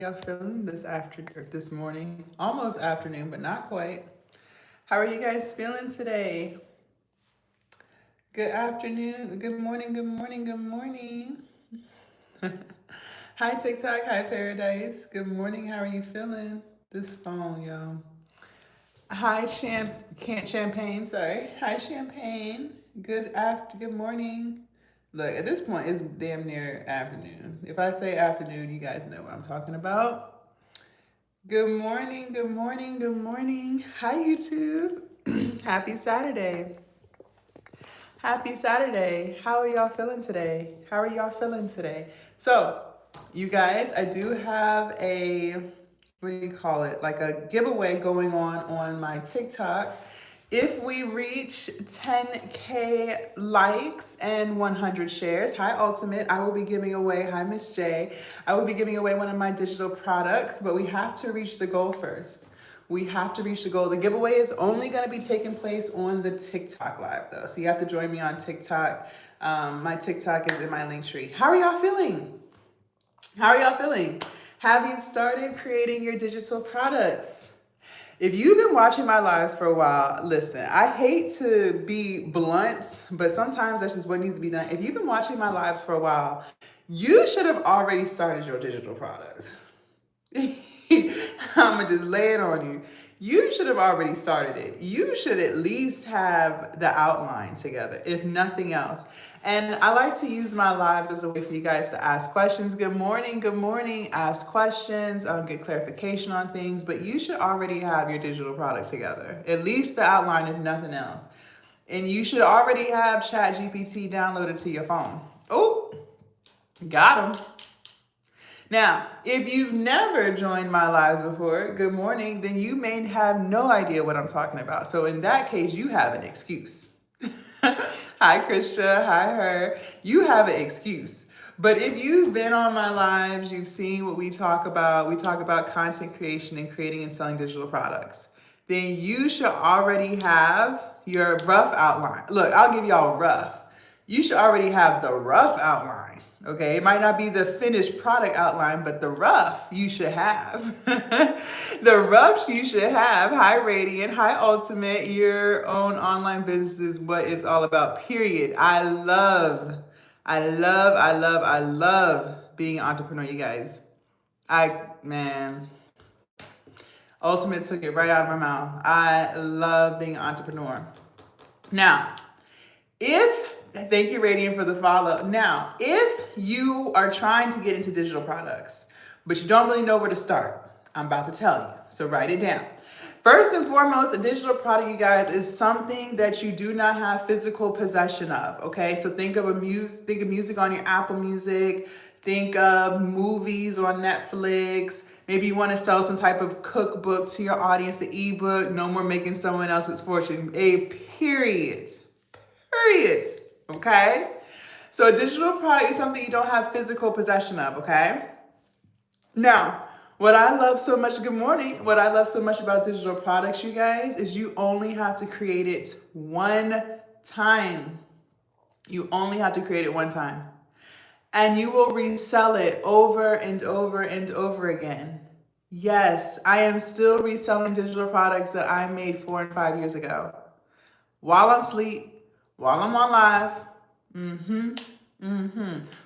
y'all feeling this morning? Almost afternoon, but not quite. How are you guys feeling today? Good afternoon, good morning, good morning, good morning. Hi TikTok, hi Paradise. Good morning. How are you feeling? This phone, y'all. Hi can't champagne, sorry. Hi Champagne. Good morning. Look, at this point it's damn near afternoon. If I say afternoon, you guys know what I'm talking about. Good morning, good morning, good morning. Hi, YouTube. Happy Saturday. Happy Saturday. How are y'all feeling today? How are y'all feeling today? So, you guys, I do have what do you call it? Like a giveaway going on my TikTok. If we reach 10K likes and 100 shares, hi Ultimate, I will be giving away, hi Miss J, I will be giving away one of my digital products, but we have to reach the goal first. We have to reach the goal. The giveaway is only going to be taking place on the TikTok live though. So you have to join me on TikTok. My TikTok is in my link tree. How are y'all feeling? How are y'all feeling? Have you started creating your digital products? If you've been watching my lives for a while, listen, I hate to be blunt, but sometimes that's just what needs to be done. If you've been watching my lives for a while, you should have already started your digital products. I'm gonna just lay it on you. You should have already started it. You should at least have the outline together, if nothing else. And I like to use my lives as a way for you guys to ask questions. Good morning, ask questions, get clarification on things, but you should already have your digital products together, at least the outline, if nothing else. And you should already have ChatGPT downloaded to your phone. Oh, got him. Now, if you've never joined my lives before, good morning, then you may have no idea what I'm talking about. So in that case, you have an excuse. Hi, Kristia. Hi, her. You have an excuse. But if you've been on my lives, you've seen what we talk about. We talk about content creation and creating and selling digital products. Then you should already have your rough outline. Look, I'll give y'all rough. You should already have the rough outline. Okay, it might not be the finished product outline, but the rough you should have. The roughs you should have. Hi Radiant, hi Ultimate, your own online business is what it's all about, period. I love being an entrepreneur, you guys. Man, Ultimate took it right out of my mouth. I love being an entrepreneur. Now, thank you, Radiant, for the follow. Now, if you are trying to get into digital products, but you don't really know where to start, I'm about to tell you. So write it down. First and foremost, a digital product, you guys, is something that you do not have physical possession of. Okay, so think of music on your Apple Music. Think of movies on Netflix. Maybe you want to sell some type of cookbook to your audience, an ebook. No more making someone else's fortune. A period. Okay? So a digital product is something you don't have physical possession of, okay? Now, what I love so much, good morning, what I love so much about digital products, you guys, is you only have to create it one time. You only have to create it one time. And you will resell it over and over and over again. Yes, I am still reselling digital products that I made 4 and 5 years ago. While I'm asleep, while I'm on live,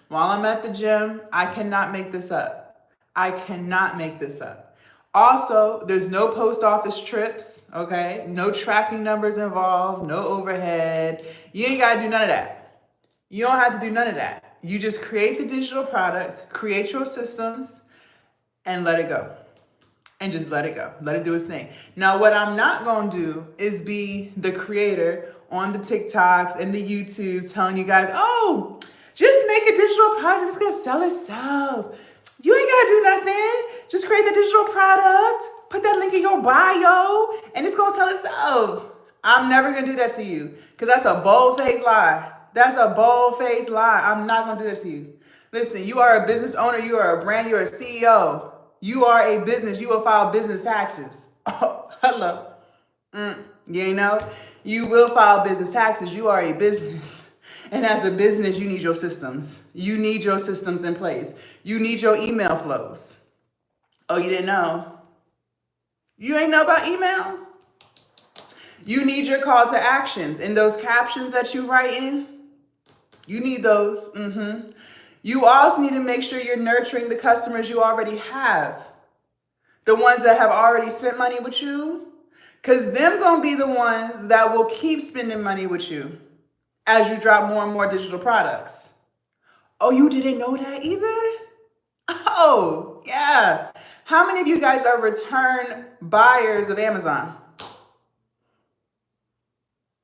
while I'm at the gym, I cannot make this up. I cannot make this up. Also, there's no post office trips, okay? No tracking numbers involved, no overhead. You ain't gotta do none of that. You don't have to do none of that. You just create the digital product, create your systems, and let it go. And just let it go. Let it do its thing. Now, what I'm not gonna do is be the creator on the TikToks and the YouTubes telling you guys, oh, just make a digital product, it's gonna sell itself. You ain't gotta do nothing. Just create the digital product, put that link in your bio, and it's gonna sell itself. I'm never gonna do that to you because that's a bold-faced lie. That's a bold-faced lie. I'm not gonna do this to you. Listen, you are a business owner, you are a brand, you're a CEO. You are a business, you will file business taxes. Oh, hello. You know, you will file business taxes. You are a business. And as a business, you need your systems. You need your systems in place. You need your email flows. Oh, you didn't know? You ain't know about email? You need your call to actions and those captions that you write in. You need those. You also need to make sure you're nurturing the customers you already have. The ones that have already spent money with you. Because them going to be the ones that will keep spending money with you as you drop more and more digital products. Oh, you didn't know that either? Oh, yeah. How many of you guys are return buyers of Amazon?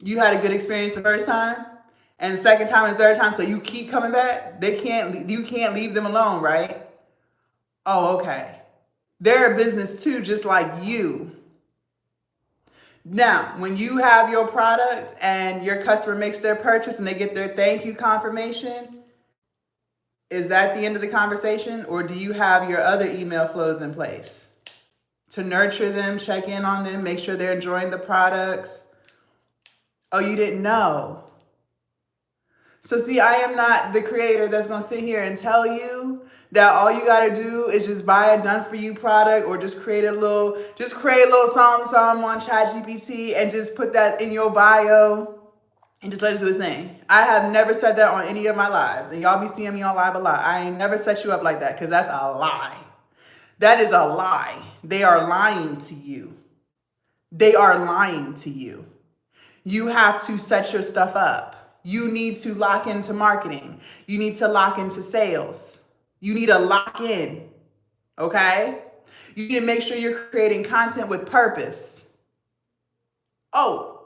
You had a good experience the first time and the second time and third time, so you keep coming back? You can't leave them alone, right? Oh, okay. They're a business too, just like you. Now, when you have your product and your customer makes their purchase and they get their thank you confirmation, is that the end of the conversation, or do you have your other email flows in place to nurture them, check in on them, make sure they're enjoying the products? Oh, you didn't know. So see, I am not the creator that's going to sit here and tell you that all you got to do is just buy a done for you product, or just create a little something on ChatGPT and just put that in your bio and just let us do his thing. I have never said that on any of my lives, and y'all be seeing me on live a lot. I ain't never set you up like that, because that's a lie. That is a lie. They are lying to you. They are lying to you. You have to set your stuff up. You need to lock into marketing. You need to lock into sales. You need to lock in, okay? You need to make sure you're creating content with purpose. Oh,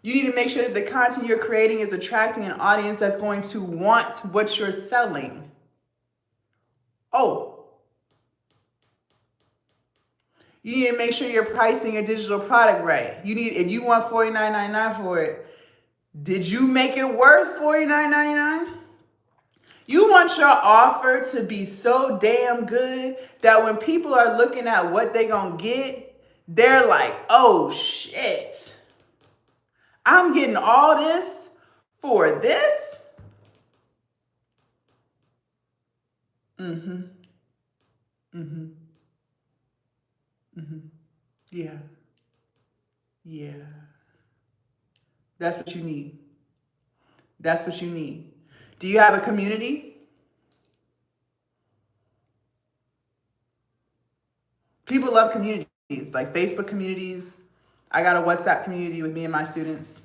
you need to make sure that the content you're creating is attracting an audience that's going to want what you're selling. Oh, you need to make sure you're pricing your digital product right. If you want $49.99 for it, did you make it worth $49.99? You want your offer to be so damn good that when people are looking at what they're going to get, they're like, oh shit, I'm getting all this for this? Yeah. Yeah. That's what you need. That's what you need. Do you have a community? People love communities, like Facebook communities. I got a WhatsApp community with me and my students.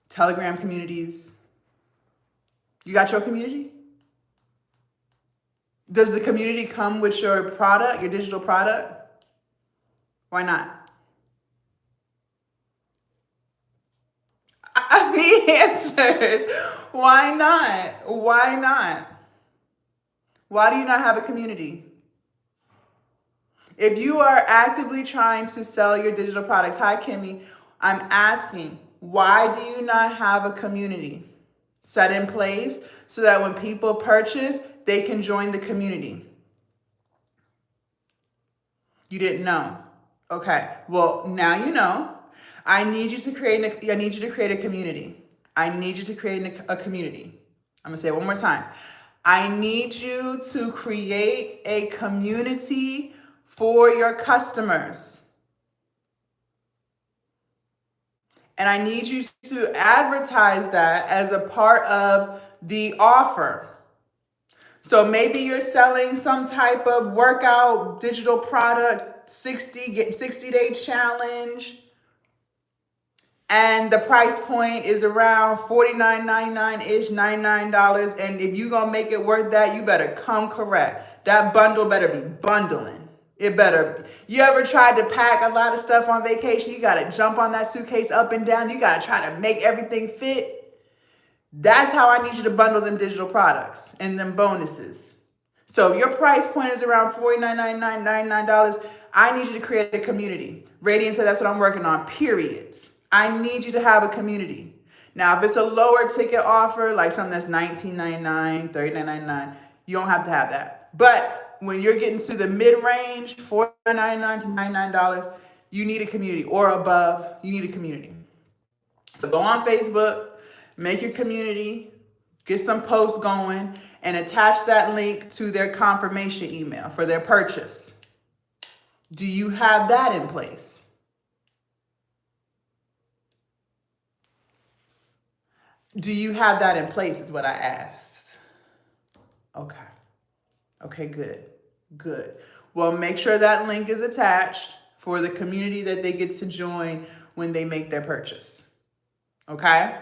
Telegram communities. You got your community? Does the community come with your product, your digital product? Why not? I need answers. Why not? Why not? Why do you not have a community? If you are actively trying to sell your digital products, hi Kimmy, I'm asking, why do you not have a community set in place so that when people purchase, they can join the community? You didn't know. Okay, well, now you know. I need you to create a community. I need you to create a community. I'm gonna say it one more time. I need you to create a community for your customers. And I need you to advertise that as a part of the offer. So maybe you're selling some type of workout digital product, 60-day challenge, and the price point is around $49.99-ish, $99. And if you're gonna make it worth that, you better come correct. That bundle better be bundling. It better. You ever tried to pack a lot of stuff on vacation? You gotta jump on that suitcase up and down. You gotta try to make everything fit. That's how I need you to bundle them digital products and them bonuses. So if your price point is around $49.99, $99, I need you to create a community. Radiant said that's what I'm working on, periods. I need you to have a community. Now, if it's a lower ticket offer, like something that's $19.99, $39.99, you don't have to have that. But when you're getting to the mid-range, $49.99 to $99, you need a community, or above, you need a community. So go on Facebook, make your community, get some posts going, and attach that link to their confirmation email for their purchase. Do you have that in place? Do you have that in place is what I asked. Okay. Okay, good. Good. Well, make sure that link is attached for the community that they get to join when they make their purchase. Okay?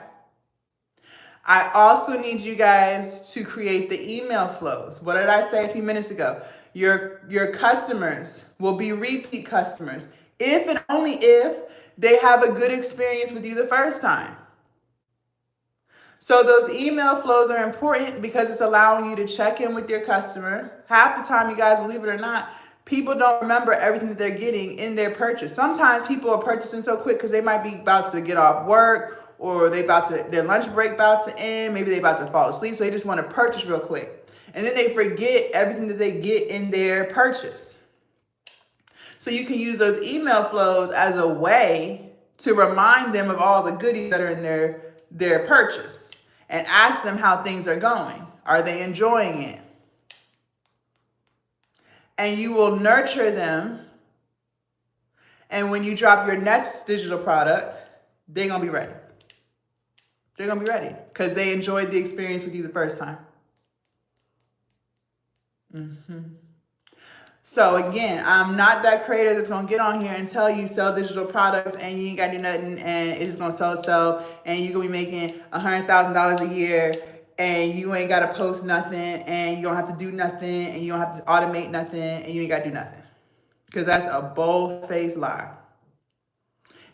I also need you guys to create the email flows. What did I say a few minutes ago? Your customers will be repeat customers if and only if they have a good experience with you the first time. So those email flows are important because it's allowing you to check in with your customer. Half the time, you guys, believe it or not, people don't remember everything that they're getting in their purchase. Sometimes people are purchasing so quick because they might be about to get off work, or their lunch break about to end. Maybe they about to fall asleep, so they just want to purchase real quick. And then they forget everything that they get in their purchase. So you can use those email flows as a way to remind them of all the goodies that are in their purchase and ask them how things are going. Are they enjoying it? And you will nurture them. And when you drop your next digital product, they're going to be ready. They're going to be ready because they enjoyed the experience with you the first time. So again, I'm not that creator that's going to get on here and tell you sell digital products and you ain't got to do nothing and it's going to sell itself and you're going to be making $100,000 a year and you ain't got to post nothing and you don't have to do nothing and you don't have to automate nothing and you ain't got to do nothing. Because that's a bold-faced lie.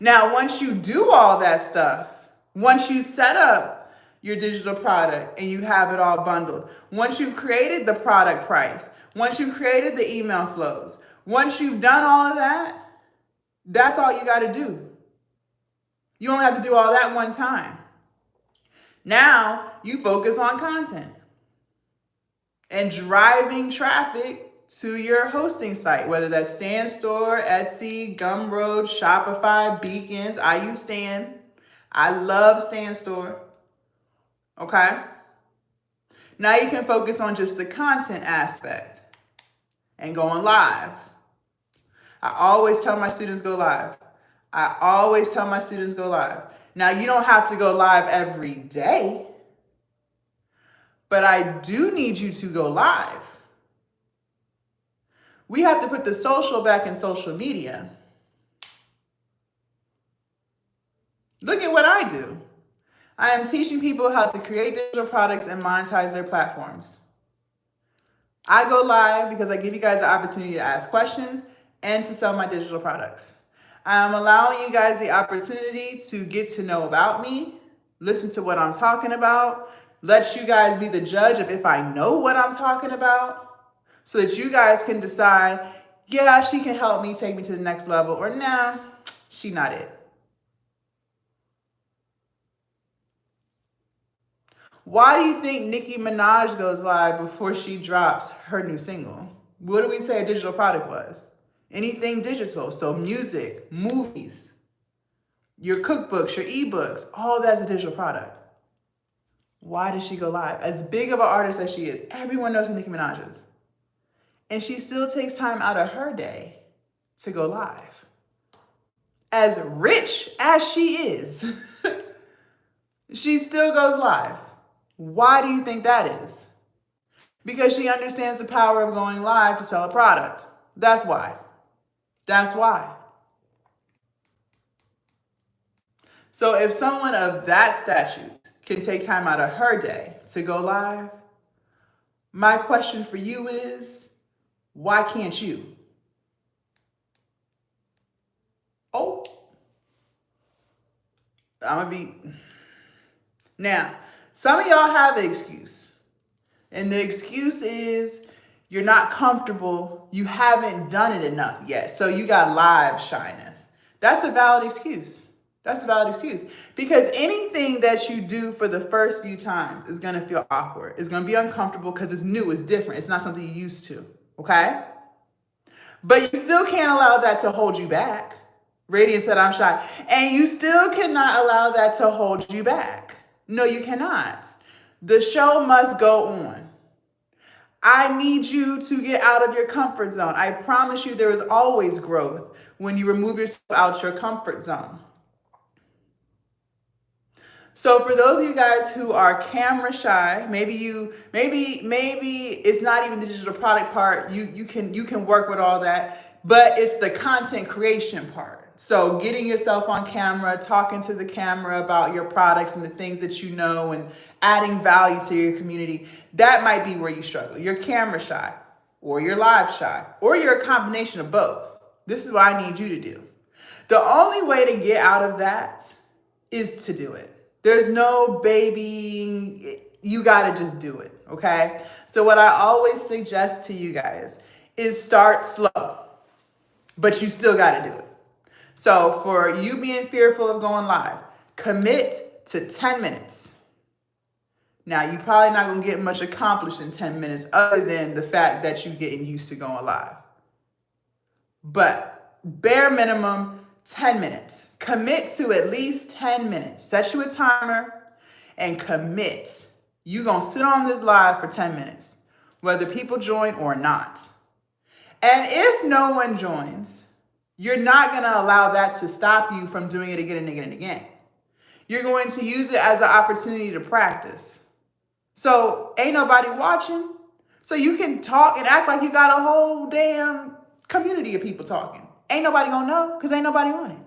Now, once you do all that stuff, once you set up your digital product and you have it all bundled, once you've created the product price, once you've created the email flows, once you've done all of that, that's all you got to do. You don't have to do all that one time. Now you focus on content and driving traffic to your hosting site, whether that's Stan Store, Etsy, Gumroad, Shopify, Beacons. I use Stan. I love Stan Store. Okay? Now you can focus on just the content aspect and going live. I always tell my students go live. I always tell my students go live. Now you don't have to go live every day, but I do need you to go live. We have to put the social back in social media. Look at what I do. I am teaching people how to create digital products and monetize their platforms. I go live because I give you guys the opportunity to ask questions and to sell my digital products. I'm allowing you guys the opportunity to get to know about me, listen to what I'm talking about, let you guys be the judge of if I know what I'm talking about, so that you guys can decide, yeah, she can help me take me to the next level, or nah, she not it. Why do you think Nicki Minaj goes live before she drops her new single? What do we say a digital product was? Anything digital. So music, movies, your cookbooks, your ebooks, all that's a digital product. Why does she go live? As big of an artist as she is, everyone knows who Nicki Minaj is. And she still takes time out of her day to go live. As rich as she is, she still goes live. Why do you think that is? Because she understands the power of going live to sell a product. That's why. That's why. So if someone of that statute can take time out of her day to go live, my question for you is, why can't you? Oh, Now, some of y'all have an excuse. And the excuse is you're not comfortable. You haven't done it enough yet. So you got live shyness. That's a valid excuse. That's a valid excuse. Because anything that you do for the first few times is going to feel awkward. It's going to be uncomfortable because it's new. It's different. It's not something you're used to. Okay? But you still can't allow that to hold you back. Radiant said, I'm shy. And you still cannot allow that to hold you back. No, you cannot. The show must go on. I need you to get out of your comfort zone. I promise you there is always growth when you remove yourself out your comfort zone. So for those of you guys who are camera shy, maybe it's not even the digital product part. You can work with all that, but it's the content creation part. So getting yourself on camera, talking to the camera about your products and the things that you know and adding value to your community, that might be where you struggle. You're camera shy, or you're live shy, or you're a combination of both. This is what I need you to do. The only way to get out of that is to do it. There's no baby, you gotta just do it, okay? So what I always suggest to you guys is start slow, but you still gotta do it. So for you being fearful of going live, commit to 10 minutes. Now, you're probably not gonna get much accomplished in 10 minutes other than the fact that you're getting used to going live. But bare minimum, 10 minutes. Commit to at least 10 minutes. Set you a timer and commit. You're going to sit on this live for 10 minutes, whether people join or not. And if no one joins, you're not going to allow that to stop you from doing it again and again and again. You're going to use it as an opportunity to practice. So ain't nobody watching, so you can talk and act like you got a whole damn community of people talking. Ain't nobody gonna know because ain't nobody on it.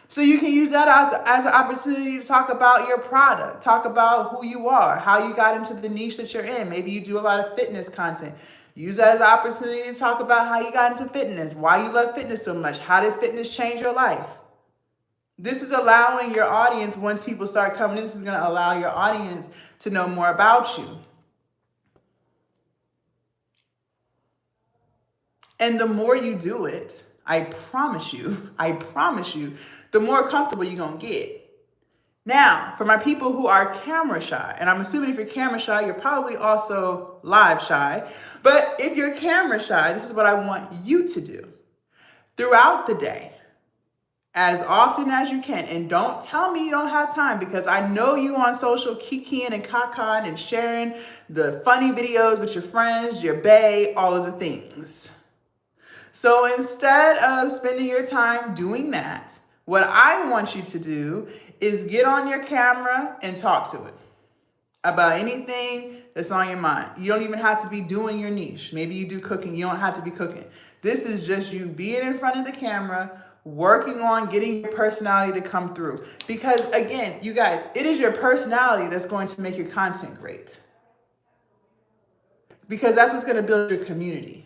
So you can use that as an opportunity to talk about your product, talk about who you are, how you got into the niche that you're in. Maybe you do a lot of fitness content. Use that as an opportunity to talk about how you got into fitness, why you love fitness so much, how did fitness change your life? This is allowing your audience, once people start coming in, this is gonna allow your audience to know more about you. And the more you do it, I promise you, the more comfortable you're going to get. Now, for my people who are camera shy, and I'm assuming if you're camera shy, you're probably also live shy. But if you're camera shy, this is what I want you to do. Throughout the day, as often as you can, and don't tell me you don't have time, because I know you on social kikiing and cacaing and sharing the funny videos with your friends, your bae, all of the things. So instead of spending your time doing that, what I want you to do is get on your camera and talk to it about anything that's on your mind. You don't even have to be doing your niche. Maybe you do cooking. You don't have to be cooking. This is just you being in front of the camera, working on getting your personality to come through. Because again, you guys, it is your personality that's going to make your content great. Because that's what's going to build your community.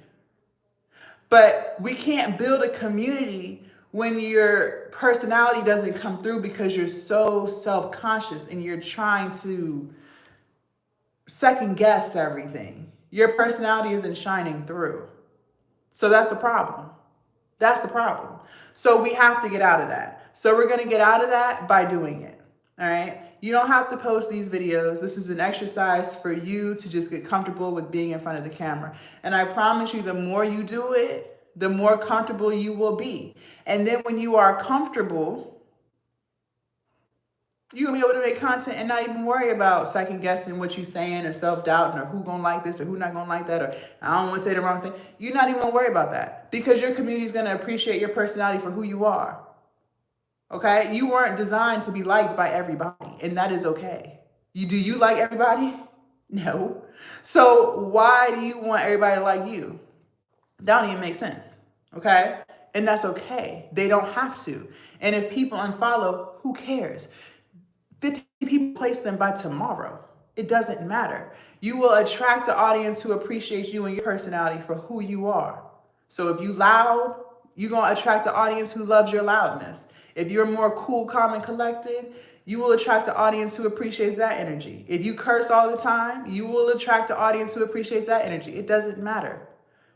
But we can't build a community when your personality doesn't come through because you're so self-conscious and you're trying to second guess everything. Your personality isn't shining through. So that's the problem. That's the problem. So we have to get out of that. So we're going to get out of that by doing it. All right. You don't have to post these videos. This is an exercise for you to just get comfortable with being in front of the camera. And I promise you, the more you do it, the more comfortable you will be. And then when you are comfortable, you'll be able to make content and not even worry about second guessing what you're saying or self-doubting or who gonna like this or who not gonna like that, or I don't want to say the wrong thing. You're not even gonna worry about that because your community is gonna appreciate your personality for who you are. Okay, you weren't designed to be liked by everybody, and that is okay. Do you like everybody? No. So why do you want everybody to like you? That don't even make sense. Okay, and that's okay. They don't have to. And if people unfollow, who cares? 50 people place them by tomorrow. It doesn't matter. You will attract an audience who appreciates you and your personality for who you are. So if you loud, you're gonna attract an audience who loves your loudness. If you're more cool, calm, and collected, you will attract an audience who appreciates that energy. If you curse all the time, you will attract an audience who appreciates that energy. It doesn't matter.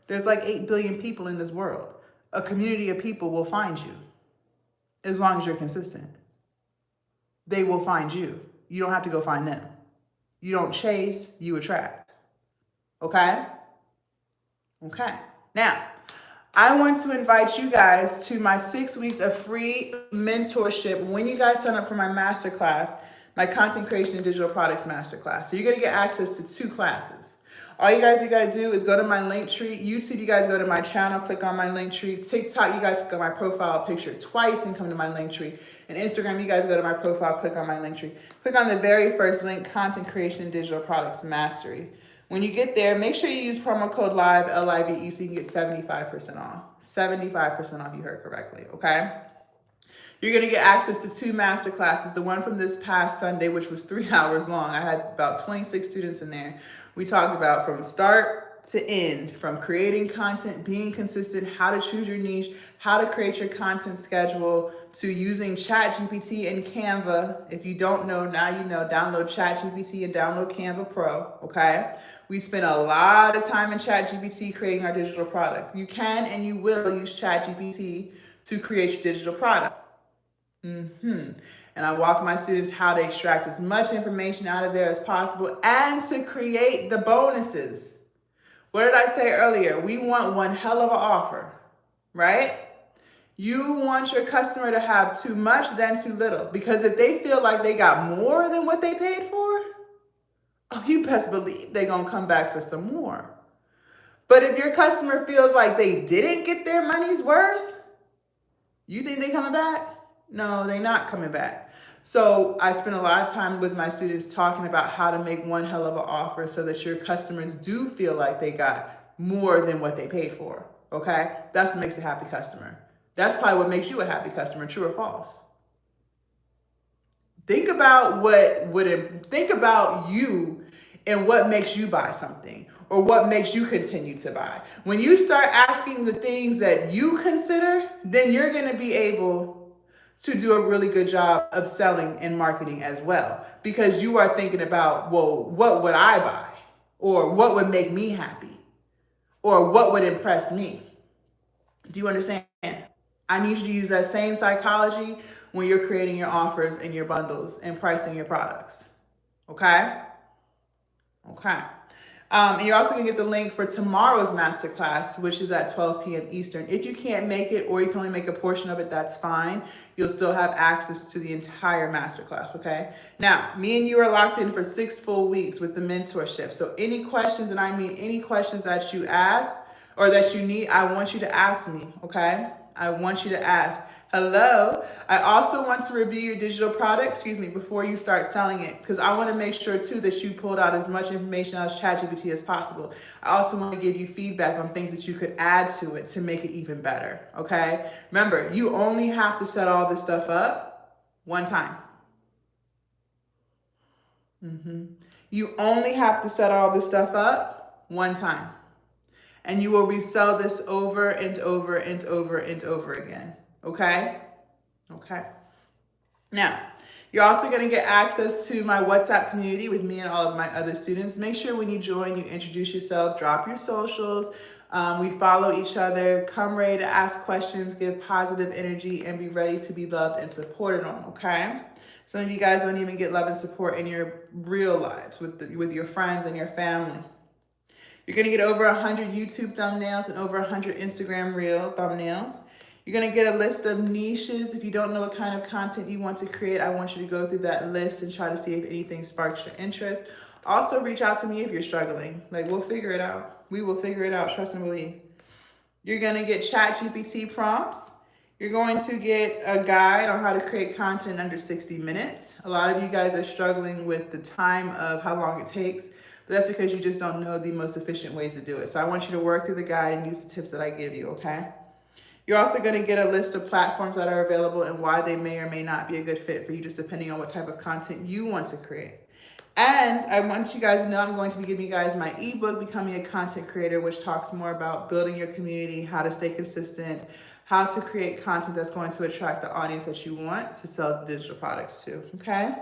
There's like 8 billion people in this world. A community of people will find you as long as you're consistent. They will find you. You don't have to go find them. You don't chase, you attract. Okay? Okay. Now, I want to invite you guys to my 6 weeks of free mentorship when you guys sign up for my masterclass, my content creation and digital products masterclass. So you're going to get access to 2 classes. All you guys got to do is go to my link tree. YouTube, you guys go to my channel, click on my link tree. TikTok, you guys click on my profile picture twice and come to my link tree. And Instagram, you guys go to my profile, click on my link tree. Click on the very first link, Content Creation Digital Products Mastery. When you get there, make sure you use promo code LIVE, LIVE, so you can get 75% off. 75% off, you heard correctly, okay? You're going to get access to 2 master classes. The one from this past Sunday, which was 3 hours long. I had about 26 students in there. We talked about from start to end, from creating content, being consistent, how to choose your niche, how to create your content schedule, to using ChatGPT and Canva. If you don't know, now you know. Download ChatGPT and download Canva Pro, okay? We spend a lot of time in ChatGPT creating our digital product. You can and you will use ChatGPT to create your digital product. And I walk my students how to extract as much information out of there as possible and to create the bonuses. What did I say earlier? We want one hell of an offer, right? You want your customer to have too much than too little, because if they feel like they got more than what they paid for, oh, you best believe they're going to come back for some more. But if your customer feels like they didn't get their money's worth, you think they coming back? No, they're not coming back. So I spend a lot of time with my students talking about how to make one hell of an offer so that your customers do feel like they got more than what they paid for, okay? That's what makes a happy customer. That's probably what makes you a happy customer, true or false? Think about think about you and what makes you buy something or what makes you continue to buy. When you start asking the things that you consider, then you're going to be able to do a really good job of selling and marketing as well, because you are thinking about, well, what would I buy? Or what would make me happy? Or what would impress me? Do you understand? I need you to use that same psychology when you're creating your offers and your bundles and pricing your products. Okay? Okay. And you're also going to get the link for tomorrow's masterclass, which is at 12 p.m. Eastern. If you can't make it, or you can only make a portion of it, that's fine. You'll still have access to the entire masterclass, okay? Now, me and you are locked in for 6 full weeks with the mentorship. So any questions, and I mean any questions that you ask or that you need, I want you to ask me, okay? I want you to ask. Hello. I also want to review your digital product, before you start selling it, because I want to make sure too that you pulled out as much information out of ChatGPT as possible. I also want to give you feedback on things that you could add to it to make it even better. Okay. Remember, you only have to set all this stuff up one time. You only have to set all this stuff up one time, and you will resell this over and over and over and over again. Okay? Okay. Now, you're also going to get access to my WhatsApp community with me and all of my other students. Make sure when you join, you introduce yourself, drop your socials. We follow each other. Come ready to ask questions, give positive energy, and be ready to be loved and supported on, okay? Some of you guys don't even get love and support in your real lives with your friends and your family. You're going to get over 100 YouTube thumbnails and over 100 Instagram Reel thumbnails. You're going to get a list of niches. If you don't know what kind of content you want to create, I want you to go through that list and try to see if anything sparks your interest. Also, reach out to me if you're struggling. We'll figure it out. We will figure it out, trust and believe. You're going to get ChatGPT prompts. You're going to get a guide on how to create content in under 60 minutes. A lot of you guys are struggling with the time of how long it takes, but that's because you just don't know the most efficient ways to do it. So I want you to work through the guide and use the tips that I give you, okay? You're also going to get a list of platforms that are available and why they may or may not be a good fit for you, just depending on what type of content you want to create. And I want you guys to know I'm going to be giving you guys my ebook, Becoming a Content Creator, which talks more about building your community, how to stay consistent, how to create content that's going to attract the audience that you want to sell digital products to, okay?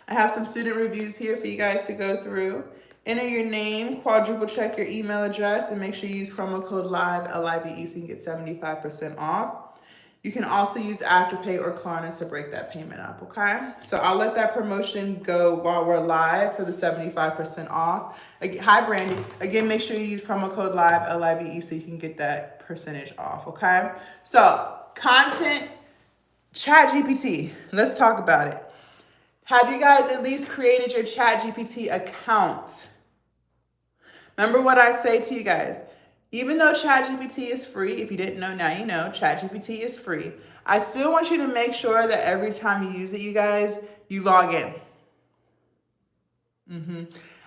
I have some student reviews here for you guys to go through. Enter your name, quadruple check your email address, and make sure you use promo code LIVE, LIVE, so you can get 75% off. You can also use Afterpay or Klarna to break that payment up, okay? So I'll let that promotion go while we're live for the 75% off. Hi, Brandy. Again, make sure you use promo code LIVE, LIVE, so you can get that percentage off, okay? So, content, ChatGPT. Let's talk about it. Have you guys at least created your ChatGPT account? Remember what I say to you guys. Even though ChatGPT is free, if you didn't know, now you know, ChatGPT is free. I still want you to make sure that every time you use it, you guys, you log in.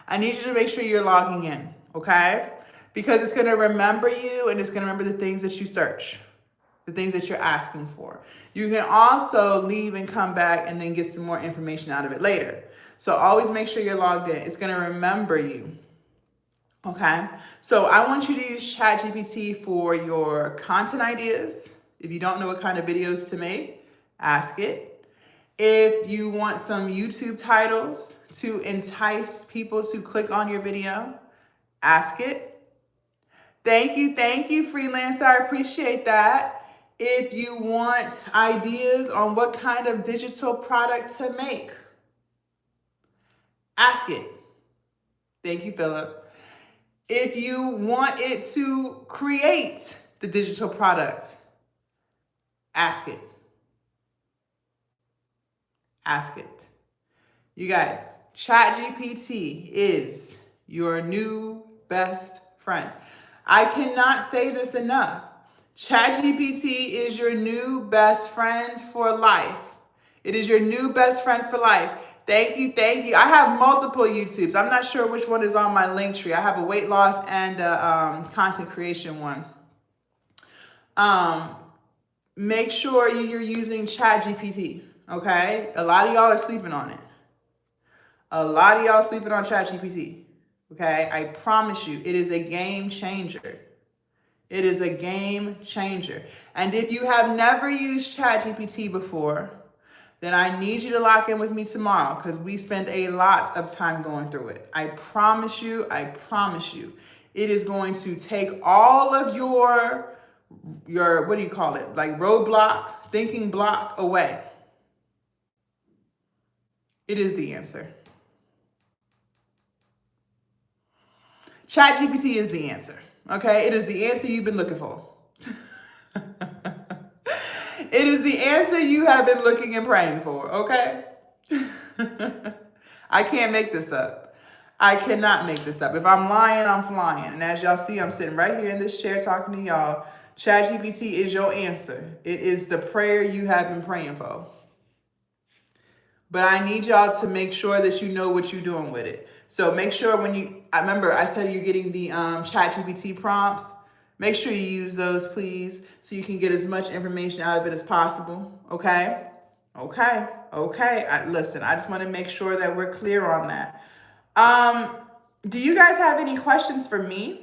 I need you to make sure you're logging in, okay? Because it's going to remember you and it's going to remember the things that you search, the things that you're asking for. You can also leave and come back and then get some more information out of it later. So always make sure you're logged in. It's going to remember you. Okay, so I want you to use ChatGPT for your content ideas. If you don't know what kind of videos to make, ask it. If you want some YouTube titles to entice people to click on your video, ask it. Thank you, freelancer. I appreciate that. If you want ideas on what kind of digital product to make, ask it. Thank you, Philip. If you want it to create the digital product, ask it. Ask it. You guys, ChatGPT is your new best friend. I cannot say this enough. ChatGPT is your new best friend for life. It is your new best friend for life. Thank you. I have multiple YouTubes. I'm not sure which one is on my link tree. I have a weight loss and a content creation one. Make sure you're using ChatGPT, okay? A lot of y'all are sleeping on it. A lot of y'all sleeping on ChatGPT, okay? I promise you, it is a game changer. It is a game changer. And if you have never used ChatGPT before, then I need you to lock in with me tomorrow because we spend a lot of time going through it. I promise you, it is going to take all of your what do you call it? Like roadblock, thinking block away. It is the answer. ChatGPT is the answer, okay? It is the answer you've been looking for. It is the answer you have been looking and praying for, okay? I can't make this up. I cannot make this up. If I'm lying, I'm flying. And as y'all see, I'm sitting right here in this chair talking to y'all. ChatGPT is your answer. It is the prayer you have been praying for. But I need y'all to make sure that you know what you're doing with it. So make sure I remember I said you're getting the ChatGPT prompts. Make sure you use those, please, so you can get as much information out of it as possible, okay? Listen, I just want to make sure that we're clear on that. Do you guys have any questions for me?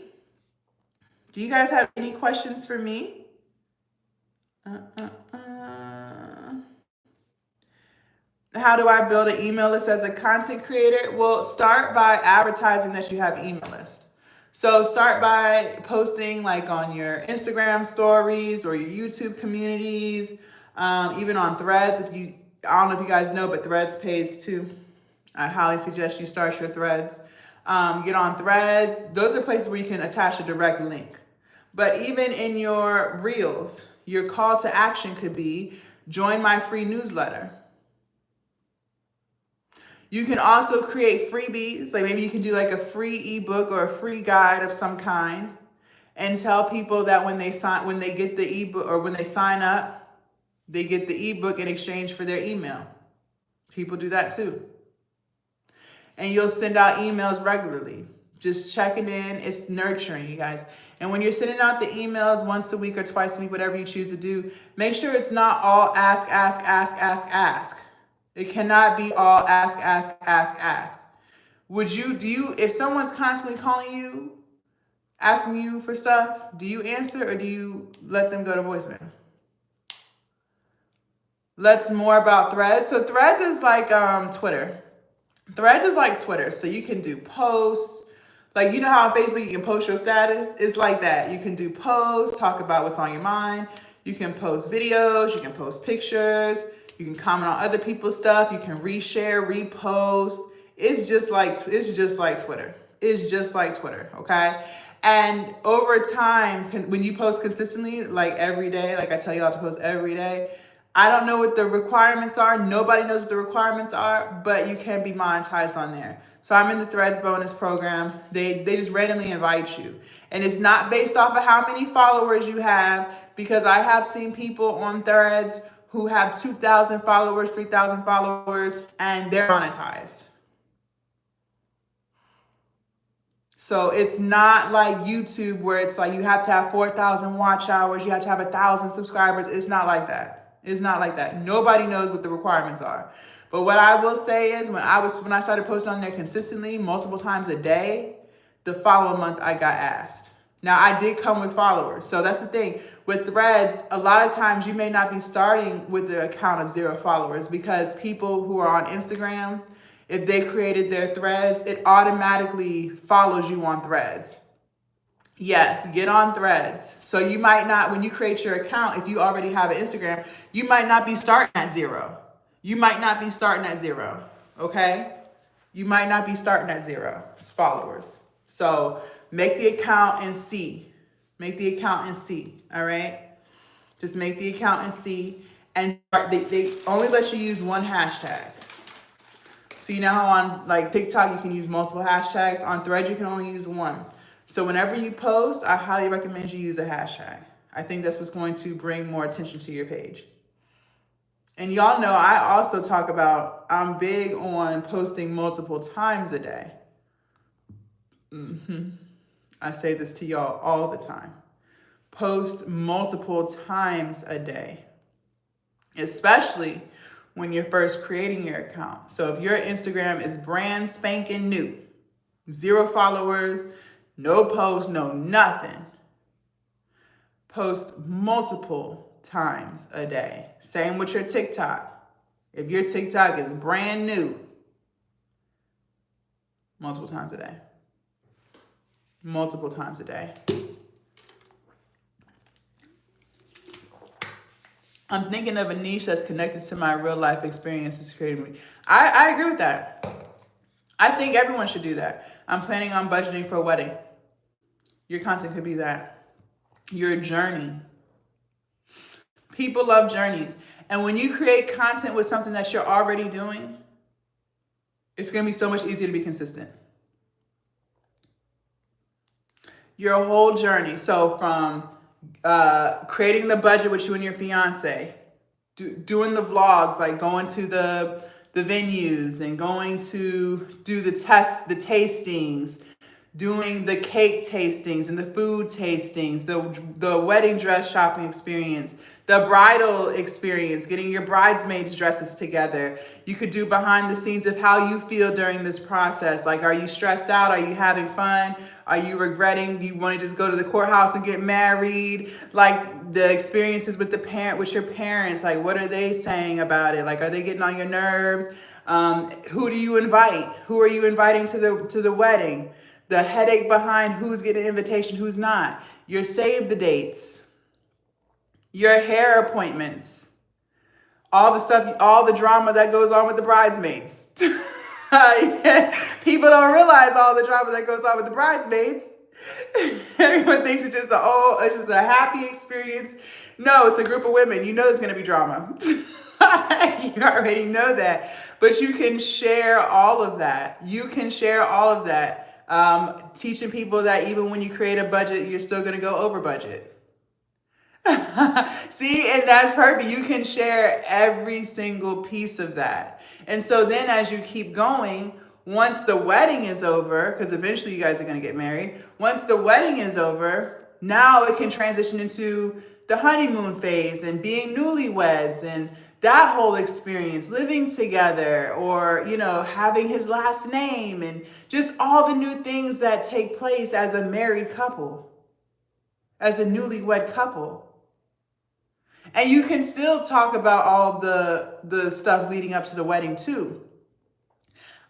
How do I build an email list as a content creator? Well, start by advertising that you have an email list. So start by posting like on your Instagram stories or your YouTube communities, even on Threads. I don't know if you guys know, but Threads pays too. I highly suggest you start your Threads. Get on Threads. Those are places where you can attach a direct link. But even in your reels, your call to action could be join my free newsletter. You can also create freebies, like maybe you can do like a free ebook or a free guide of some kind and tell people that when they get the ebook or when they sign up, they get the ebook in exchange for their email. People do that too. And you'll send out emails regularly, just checking in. It's nurturing, you guys. And when you're sending out the emails once a week or twice a week, whatever you choose to do, make sure it's not all ask. It cannot be all ask. If someone's constantly calling you, asking you for stuff, do you answer or do you let them go to voicemail? Let's more about Threads. So Threads is like Twitter. Threads is like Twitter. So you can do posts. Like, you know how on Facebook you can post your status? It's like that. You can do posts, talk about what's on your mind. You can post videos. You can post pictures. You can comment on other people's stuff. You can reshare, repost. It's just like Twitter. It's just like Twitter, okay? And over time, when you post consistently, like every day, like I tell y'all to post every day, I don't know what the requirements are. Nobody knows what the requirements are, but you can be monetized on there. So I'm in the Threads bonus program. They just randomly invite you. And it's not based off of how many followers you have, because I have seen people on Threads who have 2,000 followers, 3,000 followers, and they're monetized. So it's not like YouTube where it's like you have to have 4,000 watch hours, you have to have 1,000 subscribers. It's not like that. It's not like that. Nobody knows what the requirements are. But what I will say is when I started posting on there consistently, multiple times a day, the following month I got asked. Now I did come with followers. So that's the thing. With Threads, a lot of times you may not be starting with the account of 0 followers, because people who are on Instagram, if they created their Threads, it automatically follows you on Threads. Yes, get on Threads. So you might not, when you create your account, if you already have an Instagram, you might not be starting at 0. You might not be starting at 0, okay? You might not be starting at 0 followers. So make the account and see. Make the account and see, all right? Just make the account and see. And they only let you use one hashtag. So you know how on like TikTok you can use multiple hashtags? On Threads you can only use one. So whenever you post, I highly recommend you use a hashtag. I think that's what's going to bring more attention to your page. And y'all know I also talk about, I'm big on posting multiple times a day. I say this to y'all all the time. Post multiple times a day, especially when you're first creating your account. So if your Instagram is brand spanking new, 0 followers, no post, no nothing, post multiple times a day. Same with your TikTok. If your TikTok is brand new, multiple times a day. Multiple times a day. I'm thinking of a niche that's connected to my real life experiences creating me. I agree with that. I think everyone should do that. I'm planning on budgeting for a wedding. Your content could be that. Your journey. People love journeys. And when you create content with something that you're already doing, it's going to be so much easier to be consistent. Your whole journey. So from creating the budget with you and your fiance, doing the vlogs, like going to the venues and going to do the tastings, doing the cake tastings and the food tastings, the wedding dress shopping experience, the bridal experience, getting your bridesmaids' dresses together. You could do behind the scenes of how you feel during this process. Like, are you stressed out? Are you having fun? Are you regretting you want to just go to the courthouse and get married? Like the experiences with with your parents, like what are they saying about it? Like, are they getting on your nerves? Who do you invite? Who are you inviting to the wedding? The headache behind who's getting an invitation, who's not. Your save the dates. Your hair appointments. All the stuff, all the drama that goes on with the bridesmaids. People don't realize all the drama that goes on with the bridesmaids. Everyone thinks it's just a happy experience. No, it's a group of women. You know there's going to be drama. You already know that. But you can share all of that. You can share all of that. Teaching people that even when you create a budget, you're still going to go over budget. See, and that's perfect. You can share every single piece of that. And so then as you keep going, once the wedding is over, because eventually you guys are going to get married, once the wedding is over, now it can transition into the honeymoon phase and being newlyweds and that whole experience, living together, or, you know, having his last name and just all the new things that take place as a married couple, as a newlywed couple. And you can still talk about all the stuff leading up to the wedding too.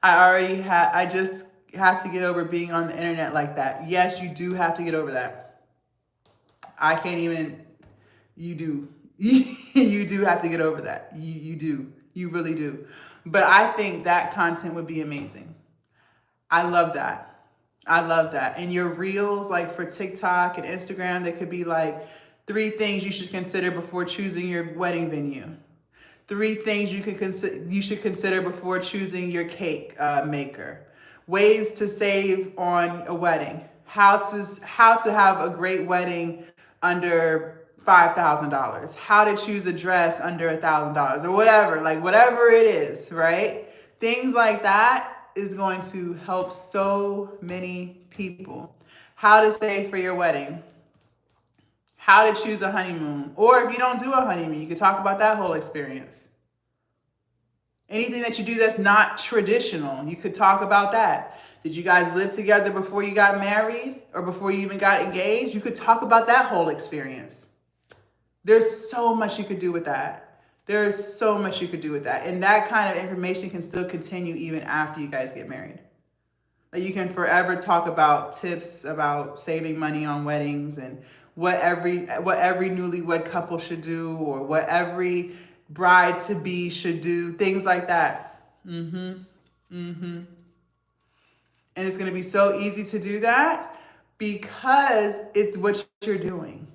I just have to get over being on the internet like that. Yes, you do have to get over that. I can't even, you do. You do have to get over that. You do. You really do. But I think that content would be amazing. I love that. I love that. And your reels, like for TikTok and Instagram, they could be like 3 things you should consider before choosing your wedding venue. 3 things you should consider before choosing your cake maker. Ways to save on a wedding. How to have a great wedding under $5,000. How to choose a dress under $1,000 or whatever, like whatever it is, right? Things like that is going to help so many people. How to save for your wedding. How to choose a honeymoon. Or if you don't do a honeymoon, you can talk about that whole experience. Anything that you do that's not traditional, you could talk about that. Did you guys live together before you got married or before you even got engaged? You could talk about that whole experience. There's so much you could do with that. There is so much you could do with that. And that kind of information can still continue even after you guys get married. Like you can forever talk about tips about saving money on weddings and what every newlywed couple should do or what every bride-to-be should do, things like that. And it's going to be so easy to do that because it's what you're doing.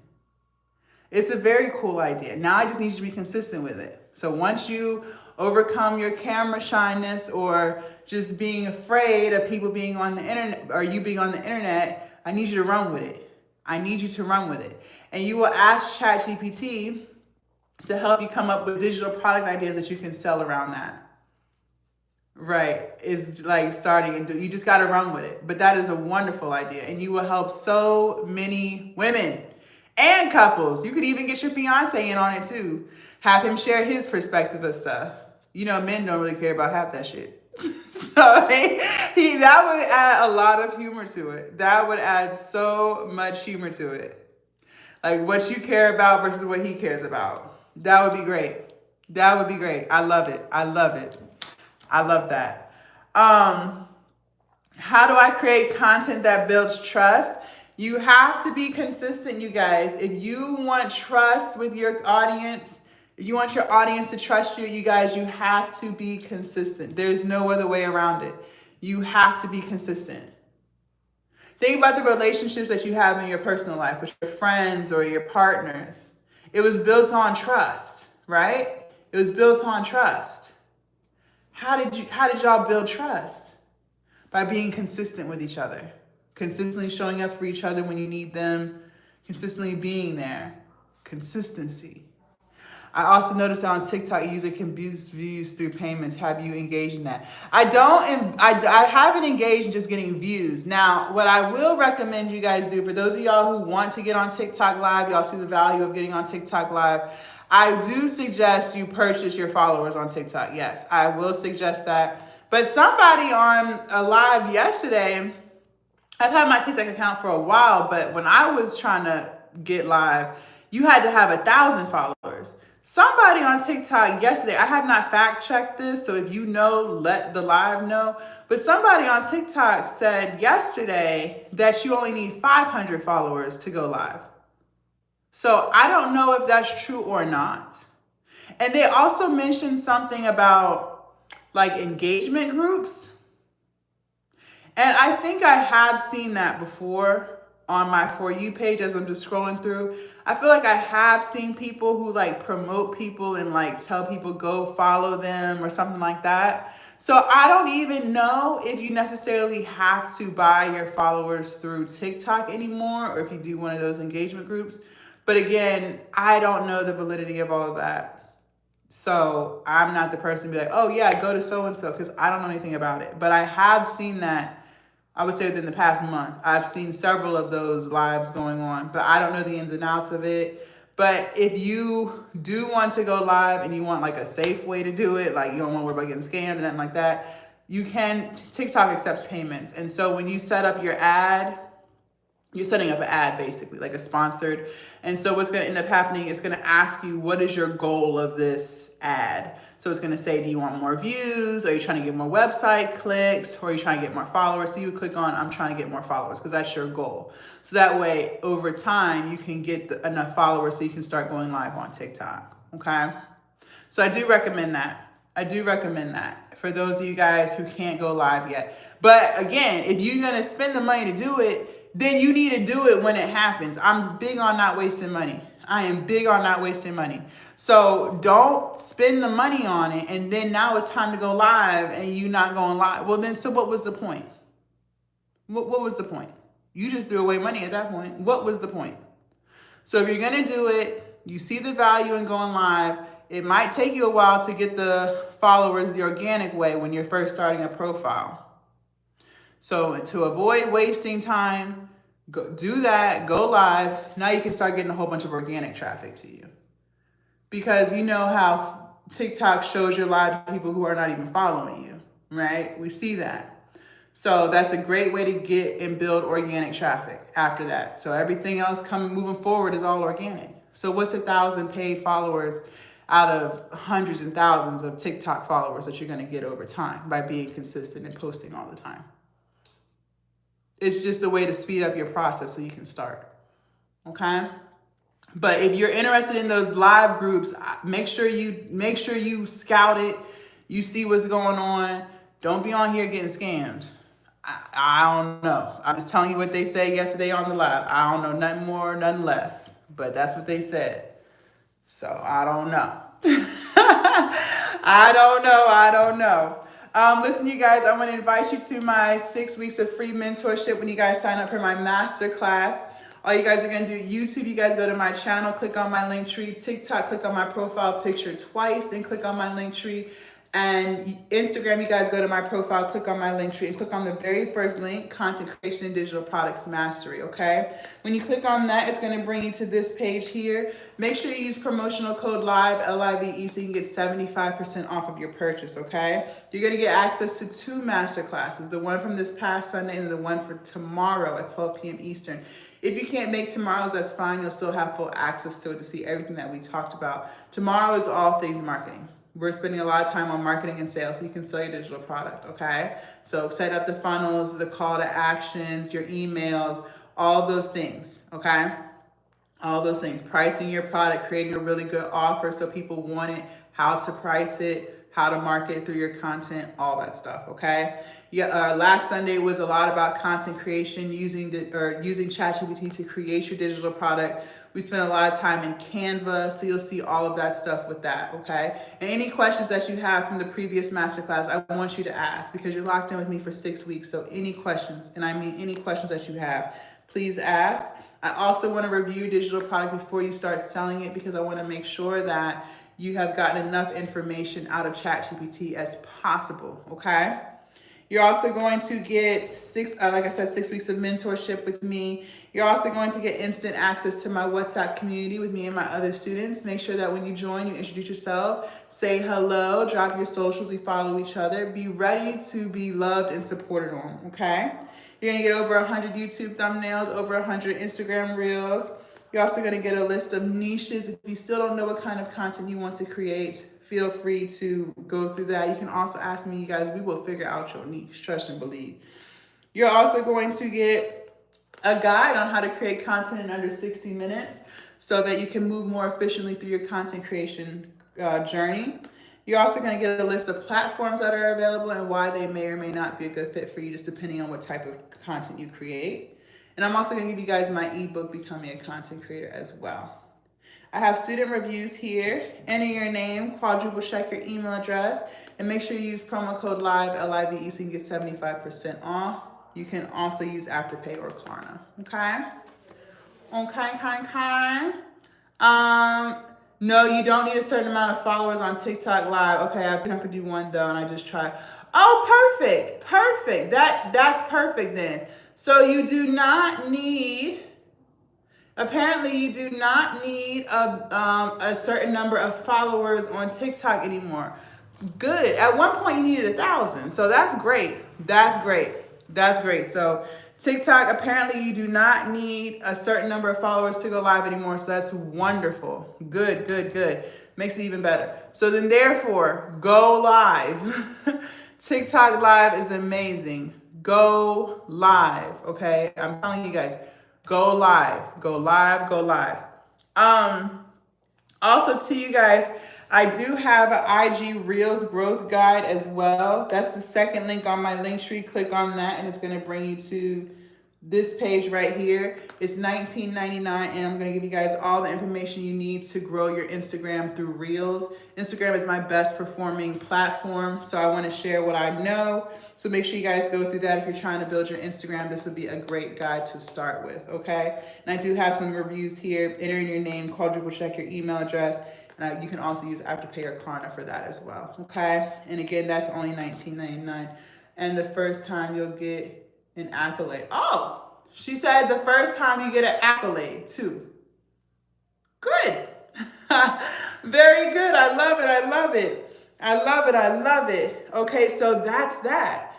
It's a very cool idea. Now I just need you to be consistent with it. So once you overcome your camera shyness or just being afraid of people being on the internet or you being on the internet, I need you to run with it. I need you to run with it. And you will ask ChatGPT to help you come up with digital product ideas that you can sell around that. Right. It's like starting and you just got to run with it. But that is a wonderful idea. And you will help so many women and couples. You could even get your fiance in on it too. Have him share his perspective of stuff. You know, men don't really care about half that shit. So that would add a lot of humor to it. That would add so much humor to it. Like what you care about versus what he cares about. That would be great. That would be great. I love it. I love it. I love that. How do I create content that builds trust? You have to be consistent, you guys. If you want trust with your audience, if you want your audience to trust you, you guys, you have to be consistent. There's no other way around it. You have to be consistent. Think about the relationships that you have in your personal life with your friends or your partners. It was built on trust, right? It was built on trust. How did y'all build trust? By being consistent with each other. Consistently showing up for each other when you need them. Consistently being there. Consistency. I also noticed that on TikTok, user can boost views through payments. Have you engaged in that? I haven't engaged in just getting views. Now, what I will recommend you guys do, for those of y'all who want to get on TikTok Live, y'all see the value of getting on TikTok Live, I do suggest you purchase your followers on TikTok. Yes, I will suggest that. But somebody on a live yesterday, I've had my TikTok account for a while, but when I was trying to get live, you had to have 1,000 followers. Somebody on TikTok yesterday, I have not fact checked this, so if you know, let the live know. But somebody on TikTok said yesterday that you only need 500 followers to go live. So I don't know if that's true or not. And they also mentioned something about like engagement groups. And I think I have seen that before on my For You page as I'm just scrolling through. I feel like I have seen people who like promote people and like tell people go follow them or something like that. So I don't even know if you necessarily have to buy your followers through TikTok anymore or if you do one of those engagement groups. But again, I don't know the validity of all of that. So I'm not the person to be like, oh yeah, go to so-and-so, because I don't know anything about it. But I have seen that, I would say within the past month. I've seen several of those lives going on, but I don't know the ins and outs of it. But if you do want to go live and you want like a safe way to do it, like you don't want to worry about getting scammed and nothing like that, you can, TikTok accepts payments. And so when you set up your ad, you're setting up an ad basically, like a sponsored. And so what's going to end up happening is going to ask you, what is your goal of this ad? So it's going to say, do you want more views? Are you trying to get more website clicks? Or are you trying to get more followers? So you would click on, I'm trying to get more followers, because that's your goal. So that way, over time, you can get enough followers so you can start going live on TikTok. Okay? So I do recommend that. I do recommend that for those of you guys who can't go live yet. But again, if you're going to spend the money to do it, then you need to do it when it happens. I'm big on not wasting money. I am big on not wasting money. So don't spend the money on it and then now it's time to go live and you not going live. Well then, so what was the point? What was the point? You just threw away money at that point. What was the point? So if you're gonna do it, you see the value in going live. It might take you a while to get the followers the organic way when you're first starting a profile. So to avoid wasting time, do that, go live. Now you can start getting a whole bunch of organic traffic to you. Because you know how TikTok shows you a lot of people who are not even following you, right? We see that. So that's a great way to get and build organic traffic after that. So everything else moving forward is all organic. So what's 1,000 paid followers out of hundreds and thousands of TikTok followers that you're going to get over time by being consistent and posting all the time? It's just a way to speed up your process so you can start. Okay? But if you're interested in those live groups, make sure you scout it. You see what's going on. Don't be on here getting scammed. I don't know. I was telling you what they said yesterday on the live. I don't know nothing more, nothing less. But that's what they said. So I don't know. I don't know. Listen, you guys, I want to invite you to my 6 weeks of free mentorship when you guys sign up for my masterclass. All you guys are going to do, YouTube, you guys go to my channel, click on my link tree. TikTok, click on my profile picture twice and click on my link tree. And Instagram, you guys go to my profile, click on my link tree, and click on the very first link, Content Creation and Digital Products Mastery, okay? When you click on that, it's going to bring you to this page here. Make sure you use promotional code LIVE, L-I-V-E, so you can get 75% off of your purchase, okay? You're going to get access to 2 masterclasses, the one from this past Sunday and the one for tomorrow at 12 p.m. Eastern. If you can't make tomorrow's, that's fine. You'll still have full access to it to see everything that we talked about. Tomorrow is all things marketing. We're spending a lot of time on marketing and sales so you can sell your digital product, okay? So set up the funnels, the call to actions, your emails, all those things, okay? All those things. Pricing your product, creating a really good offer so people want it, how to price it, how to market it through your content, all that stuff, okay? Yeah, last Sunday was a lot about content creation, using ChatGPT to create your digital product. We spent a lot of time in Canva, so you'll see all of that stuff with that, okay? And any questions that you have from the previous masterclass, I want you to ask because you're locked in with me for 6 weeks. So any questions, and I mean any questions that you have, please ask. I also want to review your digital product before you start selling it because I want to make sure that you have gotten enough information out of ChatGPT as possible, okay? You're also going to get 6 weeks of mentorship with me. You're also going to get instant access to my WhatsApp community with me and my other students. Make sure that when you join, you introduce yourself, say hello, drop your socials, we follow each other. Be ready to be loved and supported on, okay? You're gonna get over 100 YouTube thumbnails, over 100 Instagram reels. You're also gonna get a list of niches. If you still don't know what kind of content you want to create, feel free to go through that. You can also ask me, you guys, we will figure out your niche, trust and believe. You're also going to get a guide on how to create content in under 60 minutes so that you can move more efficiently through your content creation journey. You're also going to get a list of platforms that are available and why they may or may not be a good fit for you, just depending on what type of content you create. And I'm also going to give you guys my ebook, Becoming a Content Creator, as well. I have student reviews here. Enter your name, quadruple check your email address, and make sure you use promo code LIVE, L-I-V-E, so you can get 75% off. You can also use Afterpay or Klarna, okay? Okay. No, you don't need a certain amount of followers on TikTok Live. Okay, I've been up to do one though, and I just tried. Oh, perfect. That's perfect then. So you do not need. Apparently, you do not need a certain number of followers on TikTok anymore. Good. At one point, you needed 1,000, so that's great. That's great. So TikTok, apparently you do not need a certain number of followers to go live anymore. So that's wonderful. Good. Makes it even better. So then therefore, go live. TikTok live is amazing. Go live. Okay. I'm telling you guys, go live. Also to you guys, I do have an IG Reels growth guide as well. That's the second link on my link tree. Click on that and it's going to bring you to this page right here is $19.99, and I'm going to give you guys all the information you need to grow your Instagram through Reels. Instagram is my best performing platform, so I want to share what I know. So make sure you guys go through that. If you're trying to build your Instagram, this would be a great guide to start with, okay? And I do have some reviews here. Enter in your name, quadruple check your email address, and you can also use Afterpay or Klarna for that as well, okay? And again, that's only $19.99. And the first time you'll get an accolade. Oh, she said the first time you get an accolade too. Good. Very good. I love it. I love it. I love it. I love it. Okay, so that's that.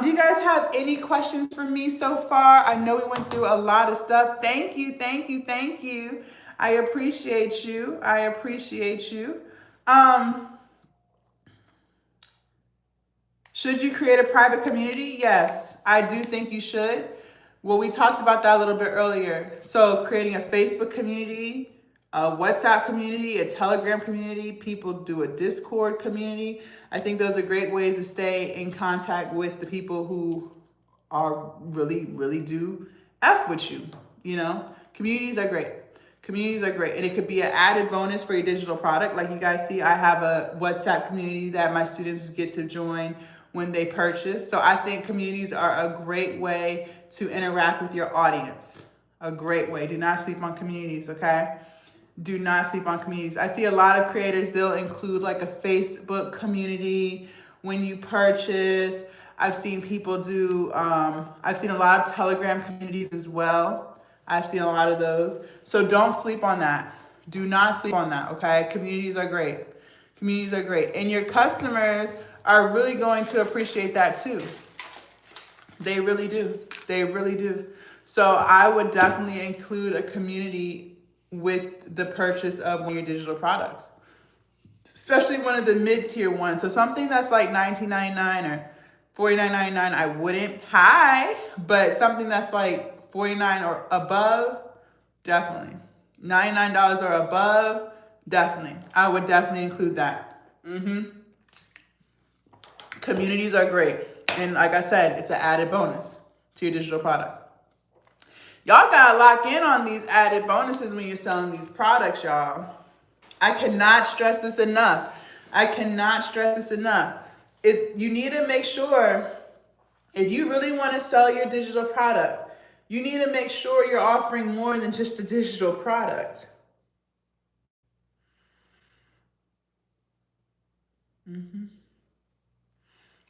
Do you guys have any questions for me so far? I know we went through a lot of stuff. Thank you. Thank you. Thank you. I appreciate you. I appreciate you. Should you create a private community? Yes, I do think you should. Well, we talked about that a little bit earlier. So creating a Facebook community, a WhatsApp community, a Telegram community, people do a Discord community. I think those are great ways to stay in contact with the people who are really do F with you, you know? Communities are great. Communities are great. And it could be an added bonus for your digital product. Like you guys see, I have a WhatsApp community that my students get to join when they purchase. So I think communities are a great way to interact with your audience. A great way. Do not sleep on communities, okay? Do not sleep on communities. I see a lot of creators, they'll include like a Facebook community when you purchase. I've seen people do, I've seen a lot of Telegram communities as well. I've seen a lot of those. So don't sleep on that. Do not sleep on that, okay? Communities are great. Communities are great. And your customers are really going to appreciate that too. They really do. They really do. So I would definitely include a community with the purchase of one of your digital products, especially one of the mid-tier ones. So something that's like $19.99 or $49.99, I wouldn't. Hi, but something that's like $49 or above, definitely. $99 or above, definitely. I would definitely include that. Communities are great. And like I said, it's an added bonus to your digital product. Y'all gotta lock in on these added bonuses when you're selling these products, y'all. I cannot stress this enough. I cannot stress this enough. You need to make sure, if you really want to sell your digital product, you need to make sure you're offering more than just the digital product.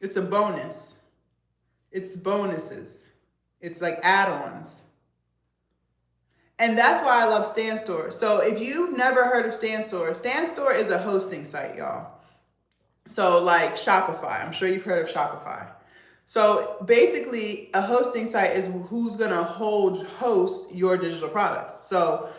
It's a bonus. It's bonuses. It's like add-ons. And that's why I love StanStore. So if you've never heard of StanStore, StanStore is a hosting site, y'all. So like Shopify, I'm sure you've heard of Shopify. So basically a hosting site is who's gonna host your digital products. So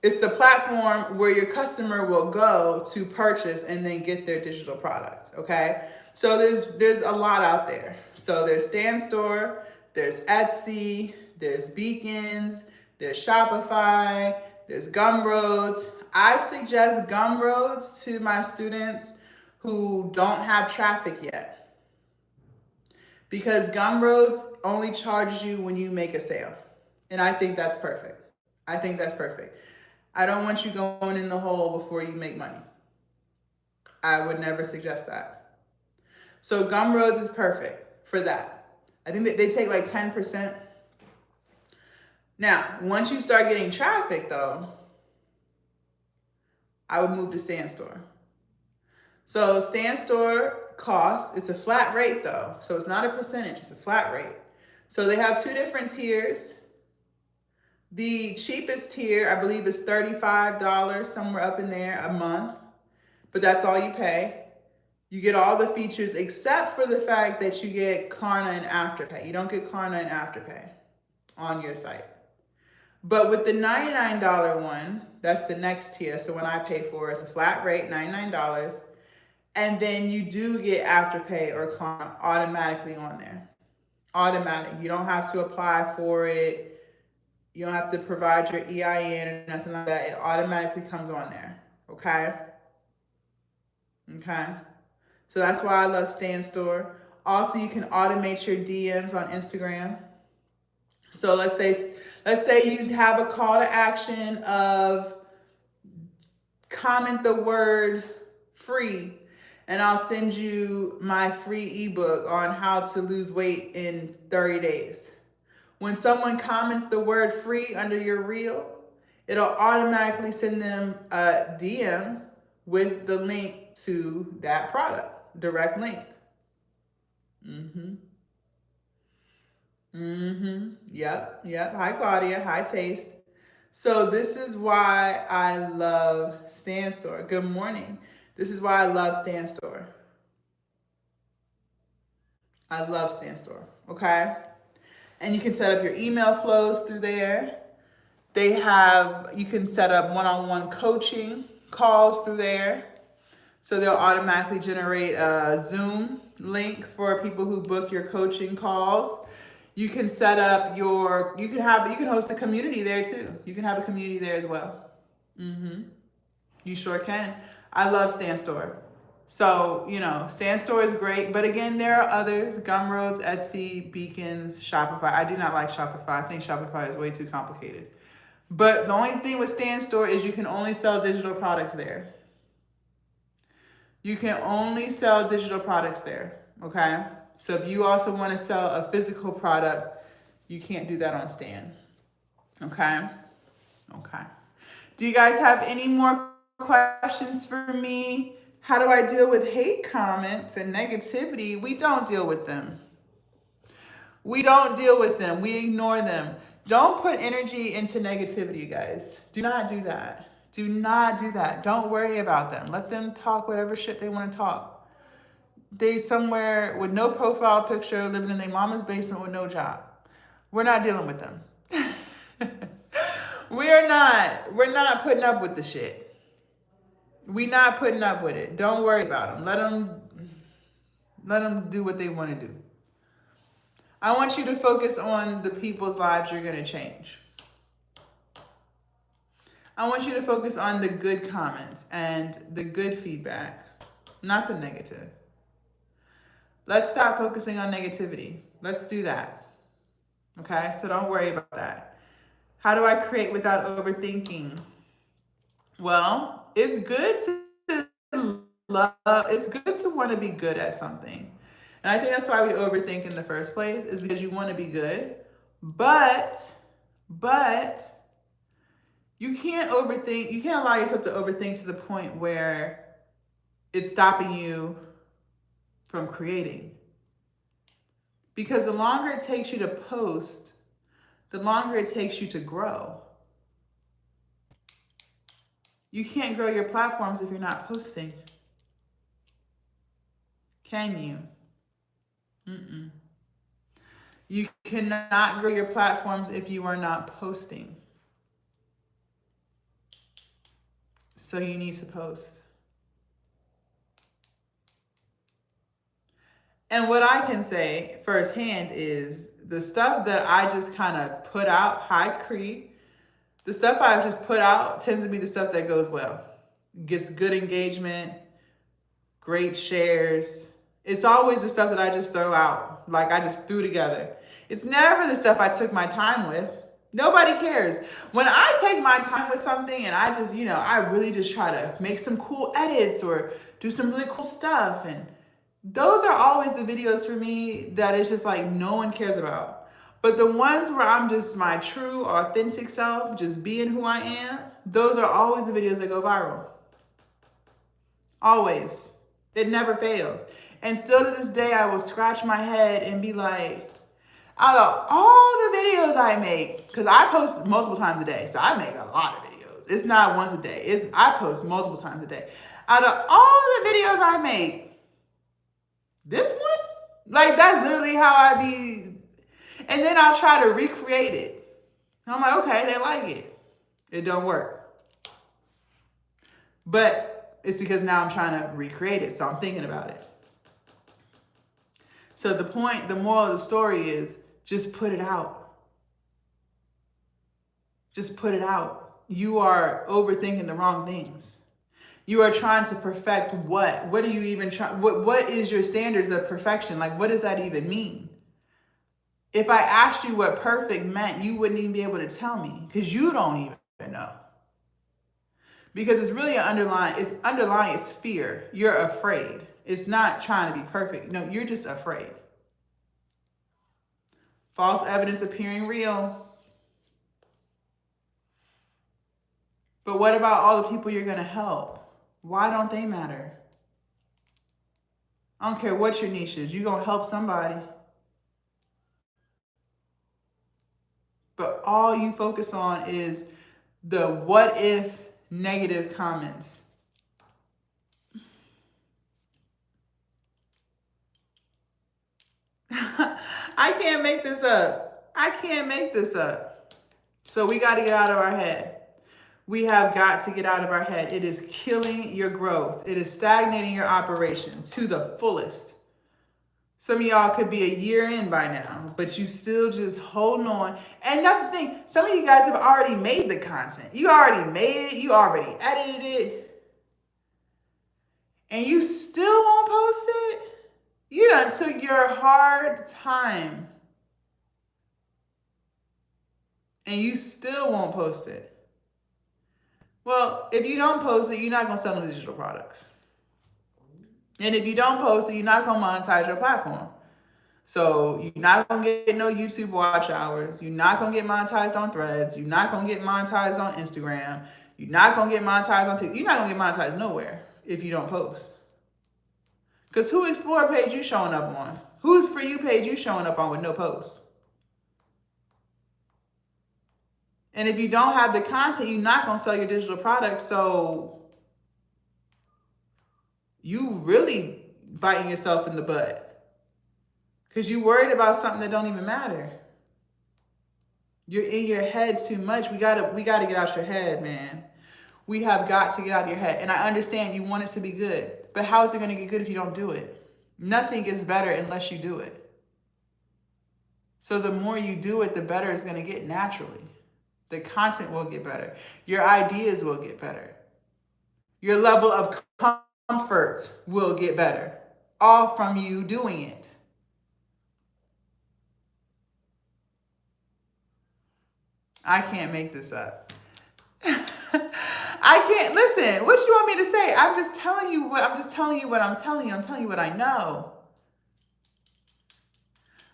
it's the platform where your customer will go to purchase and then get their digital products, okay? So there's a lot out there. So there's StanStore, there's Etsy, there's Beacons, there's Shopify, there's Gumroads. I suggest Gumroads to my students who don't have traffic yet, because Gumroads only charges you when you make a sale. And I think that's perfect. I think that's perfect. I don't want you going in the hole before you make money. I would never suggest that. So Gumroads is perfect for that. I think that they take like 10%. Now, once you start getting traffic though, I would move to StanStore. So StanStore costs, it's a flat rate though. So it's not a percentage, it's a flat rate. So they have two different tiers. The cheapest tier, I believe, is $35, somewhere up in there a month, but that's all you pay. You get all the features except for the fact that you get Klarna and Afterpay. You don't get Klarna and Afterpay on your site. But with the $99 one, that's the next tier. So when I pay for it, it's a flat rate, $99. And then you do get Afterpay or Klarna automatically on there. Automatic. You don't have to apply for it. You don't have to provide your EIN or nothing like that. It automatically comes on there. Okay? Okay? So that's why I love StanStore. Also, you can automate your DMs on Instagram. So let's say you have a call to action of comment the word free, and I'll send you my free ebook on how to lose weight in 30 days. When someone comments the word free under your reel, it'll automatically send them a DM with the link to that product, direct link. Yep. Hi, Claudia. Hi, Taste. So this is why I love Stand Store. Good morning. This is why I love Stand Store. I love Stand Store. Okay. And you can set up your email flows through there. You can set up one-on-one coaching calls through there. So they'll automatically generate a Zoom link for people who book your coaching calls. You can set up you can host a community there too. You can have a community there as well. You sure can. I love Stand Store. So, Stand Store is great. But again, there are others: Gumroads, Etsy, Beacons, Shopify. I do not like Shopify. I think Shopify is way too complicated. But the only thing with Stand Store is you can only sell digital products there. You can only sell digital products there, okay? So if you also want to sell a physical product, you can't do that on Stand, okay? Okay. Do you guys have any more questions for me? How do I deal with hate comments and negativity? We don't deal with them. We don't deal with them. We ignore them. Don't put energy into negativity, guys. Do not do that. Do not do that. Don't worry about them. Let them talk whatever shit they want to talk. They somewhere with no profile picture, living in their mama's basement with no job. We're not dealing with them. We're not putting up with the shit. We're not putting up with it. Don't worry about them. Let them do what they want to do. I want you to focus on the people's lives you're going to change. I want you to focus on the good comments and the good feedback, not the negative. Let's stop focusing on negativity. Let's do that. Okay? So don't worry about that. How do I create without overthinking? Well, it's good to want to be good at something. And I think that's why we overthink in the first place, is because you want to be good. But you can't overthink. You can't allow yourself to overthink to the point where it's stopping you from creating. Because the longer it takes you to post, the longer it takes you to grow. You can't grow your platforms if you're not posting. Can you? You cannot grow your platforms if you are not posting. So you need to post. And what I can say firsthand is the stuff that I just kind of put out, high Cree, the stuff I've just put out tends to be the stuff that goes well. Gets good engagement, great shares. It's always the stuff that I just throw out, like I just threw together. It's never the stuff I took my time with. Nobody cares. When I take my time with something and I just, I really just try to make some cool edits or do some really cool stuff. And those are always the videos for me that it's just like no one cares about. But the ones where I'm just my true, authentic self, just being who I am, those are always the videos that go viral. Always. It never fails. And still to this day, I will scratch my head and be like, out of all the videos I make, because I post multiple times a day, so I make a lot of videos. It's not once a day. I post multiple times a day. Out of all the videos I make, this one? Like, that's literally how I be. And then I'll try to recreate it. And I'm like, okay, they like it. It don't work. But it's because now I'm trying to recreate it, so I'm thinking about it. So the moral of the story is just put it out. Just put it out. You are overthinking the wrong things. You are trying to perfect what? What are you even trying? What is your standards of perfection? Like, what does that even mean? If I asked you what perfect meant, you wouldn't even be able to tell me because you don't even know. Because it's really underlying, it's fear. You're afraid. It's not trying to be perfect. No, you're just afraid. False evidence appearing real. But what about all the people you're going to help? Why don't they matter? I don't care what your niche is. You're going to help somebody. But all you focus on is the what if negative comments. I can't make this up. I can't make this up. So we got to get out of our head. We have got to get out of our head. It is killing your growth. It is stagnating your operation to the fullest. Some of y'all could be a year in by now, but you still just holding on. And that's the thing. Some of you guys have already made the content. You already made it. You already edited it. And you still won't post it? You done took your hard time. And you still won't post it. Well, if you don't post it, you're not going to sell no digital products. And if you don't post it, you're not going to monetize your platform. So you're not going to get no YouTube watch hours. You're not going to get monetized on Threads. You're not going to get monetized on Instagram. You're not going to get monetized on TikTok. You're not going to get monetized nowhere if you don't post. Because who Explore page you showing up on? Whose For You page you showing up on with no posts? And if you don't have the content, you're not going to sell your digital product. So you really biting yourself in the butt because you're worried about something that don't even matter. You're in your head too much. We gotta get out your head, man. We have got to get out of your head. And I understand you want it to be good, but how is it going to get good if you don't do it? Nothing gets better unless you do it. So the more you do it, the better it's going to get naturally. The content will get better. Your ideas will get better. Your level of comfort will get better. All from you doing it. I can't make this up. I can't listen. What do you want me to say? I'm just telling you what I'm telling you what I know.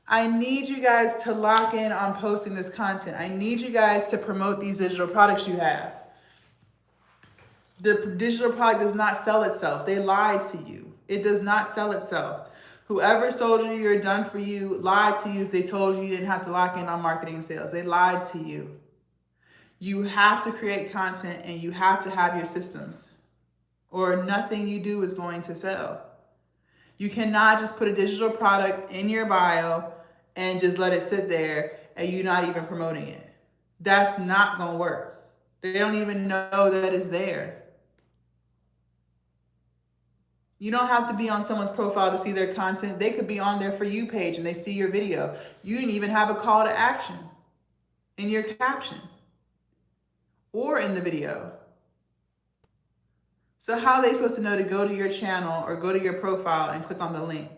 I need you guys to lock in on posting this content. I need you guys to promote these digital products you have. The digital product does not sell itself. They lied to you. It does not sell itself. Whoever sold you you're done for you lied to you if they told you you didn't have to lock in on marketing and sales. They lied to you. You have to create content and you have to have your systems, or nothing you do is going to sell. You cannot just put a digital product in your bio and just let it sit there and you're not even promoting it. That's not going to work. They don't even know that it's there. You don't have to be on someone's profile to see their content. They could be on their For You page and they see your video. You didn't even have a call to action in your caption or in the video. So how are they supposed to know to go to your channel or go to your profile and click on the link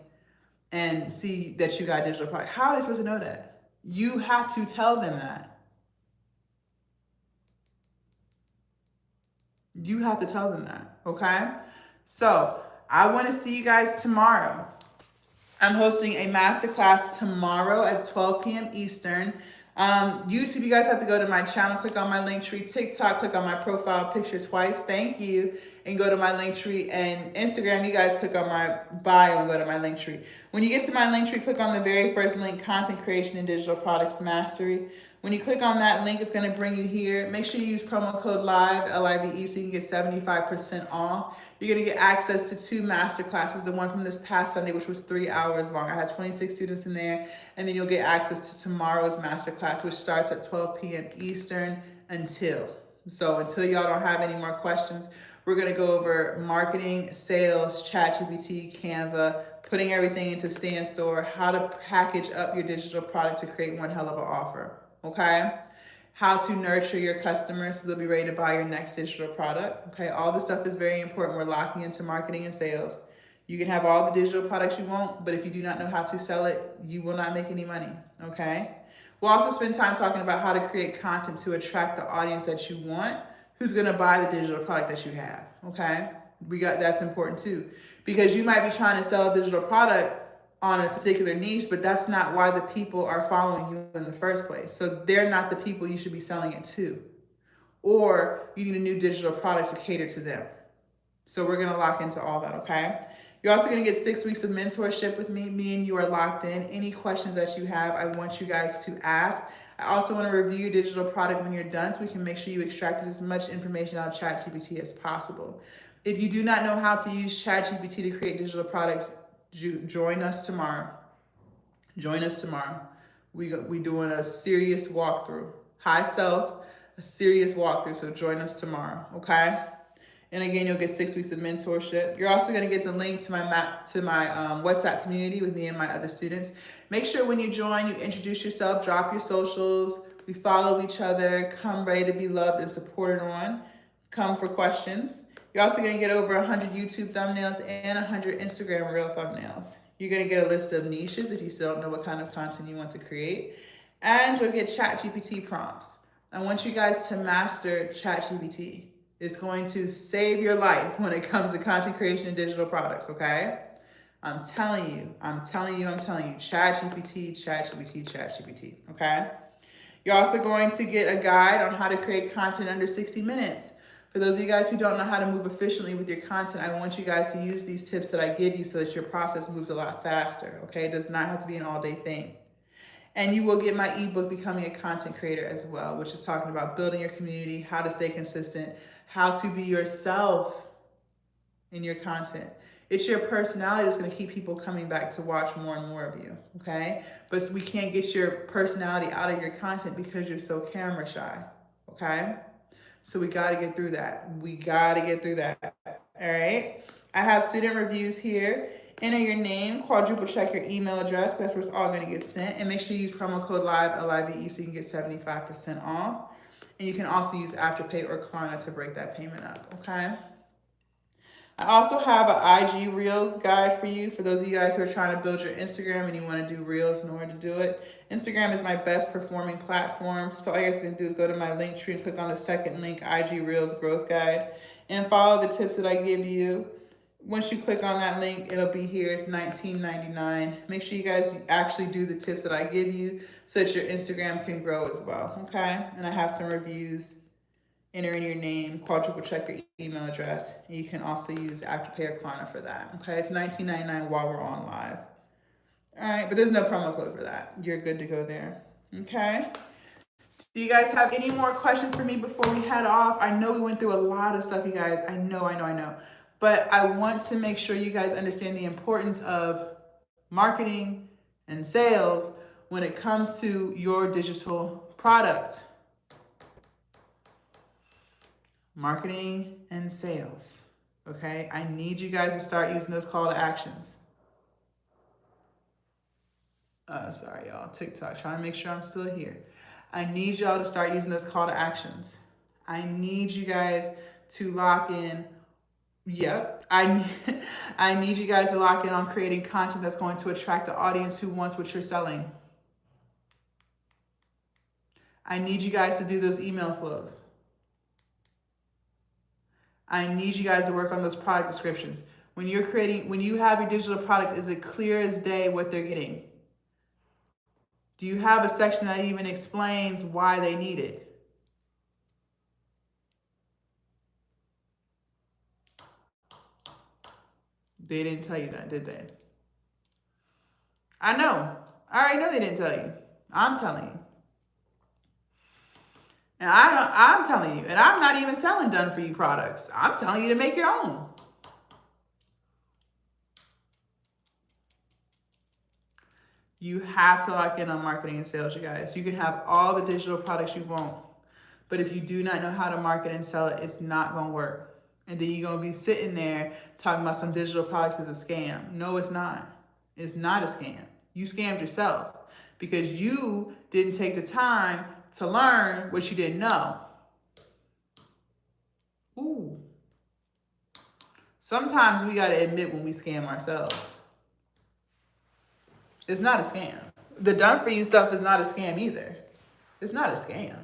and see that you got digital product? How are they supposed to know that? You have to tell them that. You have to tell them that, okay? So I want to see you guys tomorrow. I'm hosting a masterclass tomorrow at 12 p.m. Eastern. YouTube, you guys have to go to my channel, click on my link tree. TikTok, click on my profile picture twice. Thank you. And go to my link tree. And Instagram, you guys click on my bio and go to my link tree. When you get to my link tree, click on the very first link, Content Creation and Digital Products Mastery. When you click on that link, it's going to bring you here. Make sure you use promo code LIVE, L-I-V-E, so you can get 75% off. You're going to get access to 2 master classes, the one from this past Sunday, which was 3 hours long. I had 26 students in there. And then you'll get access to tomorrow's master class, which starts at 12 p.m. Eastern until y'all don't have any more questions, we're going to go over marketing, sales, ChatGPT, Canva, putting everything into Stand Store, how to package up your digital product to create one hell of an offer. Okay, how to nurture your customers so they'll be ready to buy your next digital product. Okay, all this stuff is very important. We're locking into marketing and sales. You can have all the digital products you want, but if you do not know how to sell it, you will not make any money, okay? We'll also spend time talking about how to create content to attract the audience that you want, who's gonna buy the digital product that you have, okay? That's important too, because you might be trying to sell a digital product on a particular niche, but that's not why the people are following you in the first place. So they're not the people you should be selling it to. Or you need a new digital product to cater to them. So we're gonna lock into all that, okay? You're also gonna get 6 weeks of mentorship with me. Me and you are locked in. Any questions that you have, I want you guys to ask. I also wanna review your digital product when you're done so we can make sure you extracted as much information out of ChatGPT as possible. If you do not know how to use ChatGPT to create digital products, join us tomorrow. Join us tomorrow. We doing a serious walkthrough. High self, a serious walkthrough. So join us tomorrow, okay? And again, you'll get 6 weeks of mentorship. You're also going to get the link to my WhatsApp community with me and my other students. Make sure when you join, you introduce yourself, drop your socials. We follow each other. Come ready to be loved and supported on. Come for questions. You're also going to get over 100 YouTube thumbnails and 100 Instagram Reel thumbnails. You're going to get a list of niches if you still don't know what kind of content you want to create. And you'll get ChatGPT prompts. I want you guys to master ChatGPT. It's going to save your life when it comes to content creation and digital products, okay? I'm telling you, ChatGPT, ChatGPT, ChatGPT, okay? You're also going to get a guide on how to create content under 60 minutes. For those of you guys who don't know how to move efficiently with your content, I want you guys to use these tips that I give you so that your process moves a lot faster, okay? It does not have to be an all-day thing. And you will get my ebook, Becoming a Content Creator, as well, which is talking about building your community, how to stay consistent, how to be yourself in your content. It's your personality that's going to keep people coming back to watch more and more of you, okay? But we can't get your personality out of your content because you're so camera shy, okay? So we got to get through that. All right? I have student reviews here. Enter your name, quadruple check your email address, that's where it's all going to get sent. And make sure you use promo code LIVE, LIVE, so you can get 75% off. And you can also use Afterpay or Klarna to break that payment up, okay? I also have an IG Reels guide for you, for those of you guys who are trying to build your Instagram and you want to do Reels in order to do it. Instagram is my best performing platform, so all you guys are going to do is go to my link tree and click on the second link, IG Reels Growth Guide, and follow the tips that I give you. Once you click on that link, it'll be here. It's $19.99. Make sure you guys actually do the tips that I give you so that your Instagram can grow as well, okay? And I have some reviews. Enter in your name, quadruple check your email address, and you can also use Afterpay or Klarna for that, okay? It's $19.99 while we're on live. All right, but there's no promo code for that. You're good to go there, okay? Do you guys have any more questions for me before we head off? I know we went through a lot of stuff, you guys. I know. But I want to make sure you guys understand the importance of marketing and sales when it comes to your digital product. Marketing and sales, okay? I need you guys to start using those call to actions. Sorry, y'all, TikTok, trying to make sure I'm still here. I need y'all to start using those call to actions. I need you guys to lock in. Yep, I need you guys to lock in on creating content that's going to attract the audience who wants what you're selling. I need you guys to do those email flows. I need you guys to work on those product descriptions. When you have your digital product, is it clear as day what they're getting? Do you have a section that even explains why they need it? They didn't tell you that, did they? I know. I already know they didn't tell you. I'm telling you. And I'm telling you, and I'm not even selling done for you products. I'm telling you to make your own. You have to lock in on marketing and sales, you guys. You can have all the digital products you want, but if you do not know how to market and sell it, it's not gonna work. And then you're gonna be sitting there talking about some digital products as a scam. No, it's not. It's not a scam. You scammed yourself because you didn't take the time to learn what you didn't know. Ooh. Sometimes we got to admit when we scam ourselves. It's not a scam. The done for you stuff is not a scam either. It's not a scam.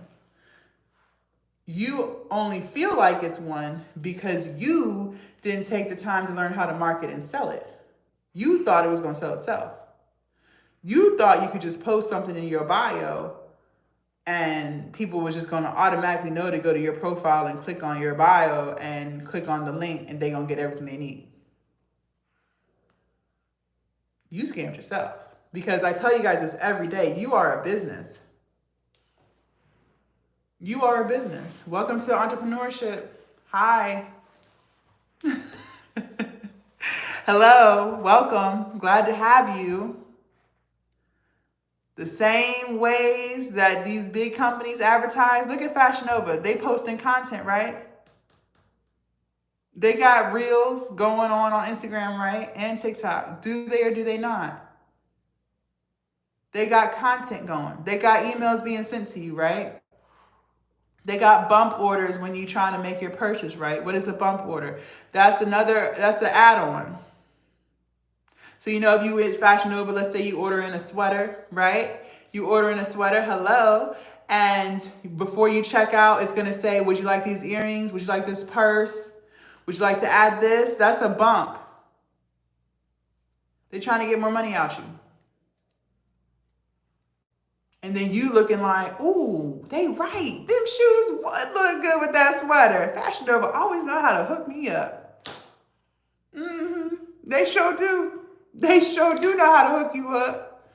You only feel like it's one because you didn't take the time to learn how to market and sell it. You thought it was going to sell itself. You thought you could just post something in your bio and people was just going to automatically know to go to your profile and click on your bio and click on the link and they're going to get everything they need. You scammed yourself. Because I tell you guys this every day, you are a business. You are a business. Welcome to entrepreneurship. Hi. Hello, welcome. Glad to have you. The same ways that these big companies advertise. Look at Fashion Nova. They posting content, right? They got reels going on Instagram, right? And TikTok. Do they or do they not? They got content going. They got emails being sent to you, right? They got bump orders when you're trying to make your purchase, right? What is a bump order? That's an add-on. So, you know, if you went Fashion Nova, let's say you order in a sweater, right? You order in a sweater, hello. And before you check out, it's going to say, would you like these earrings? Would you like this purse? Would you like to add this? That's a bump. They're trying to get more money out you. And then you looking like, ooh, they right. Them shoes would look good with that sweater. Fashion Nova always know how to hook me up. They sure do. They sure do know how to hook you up.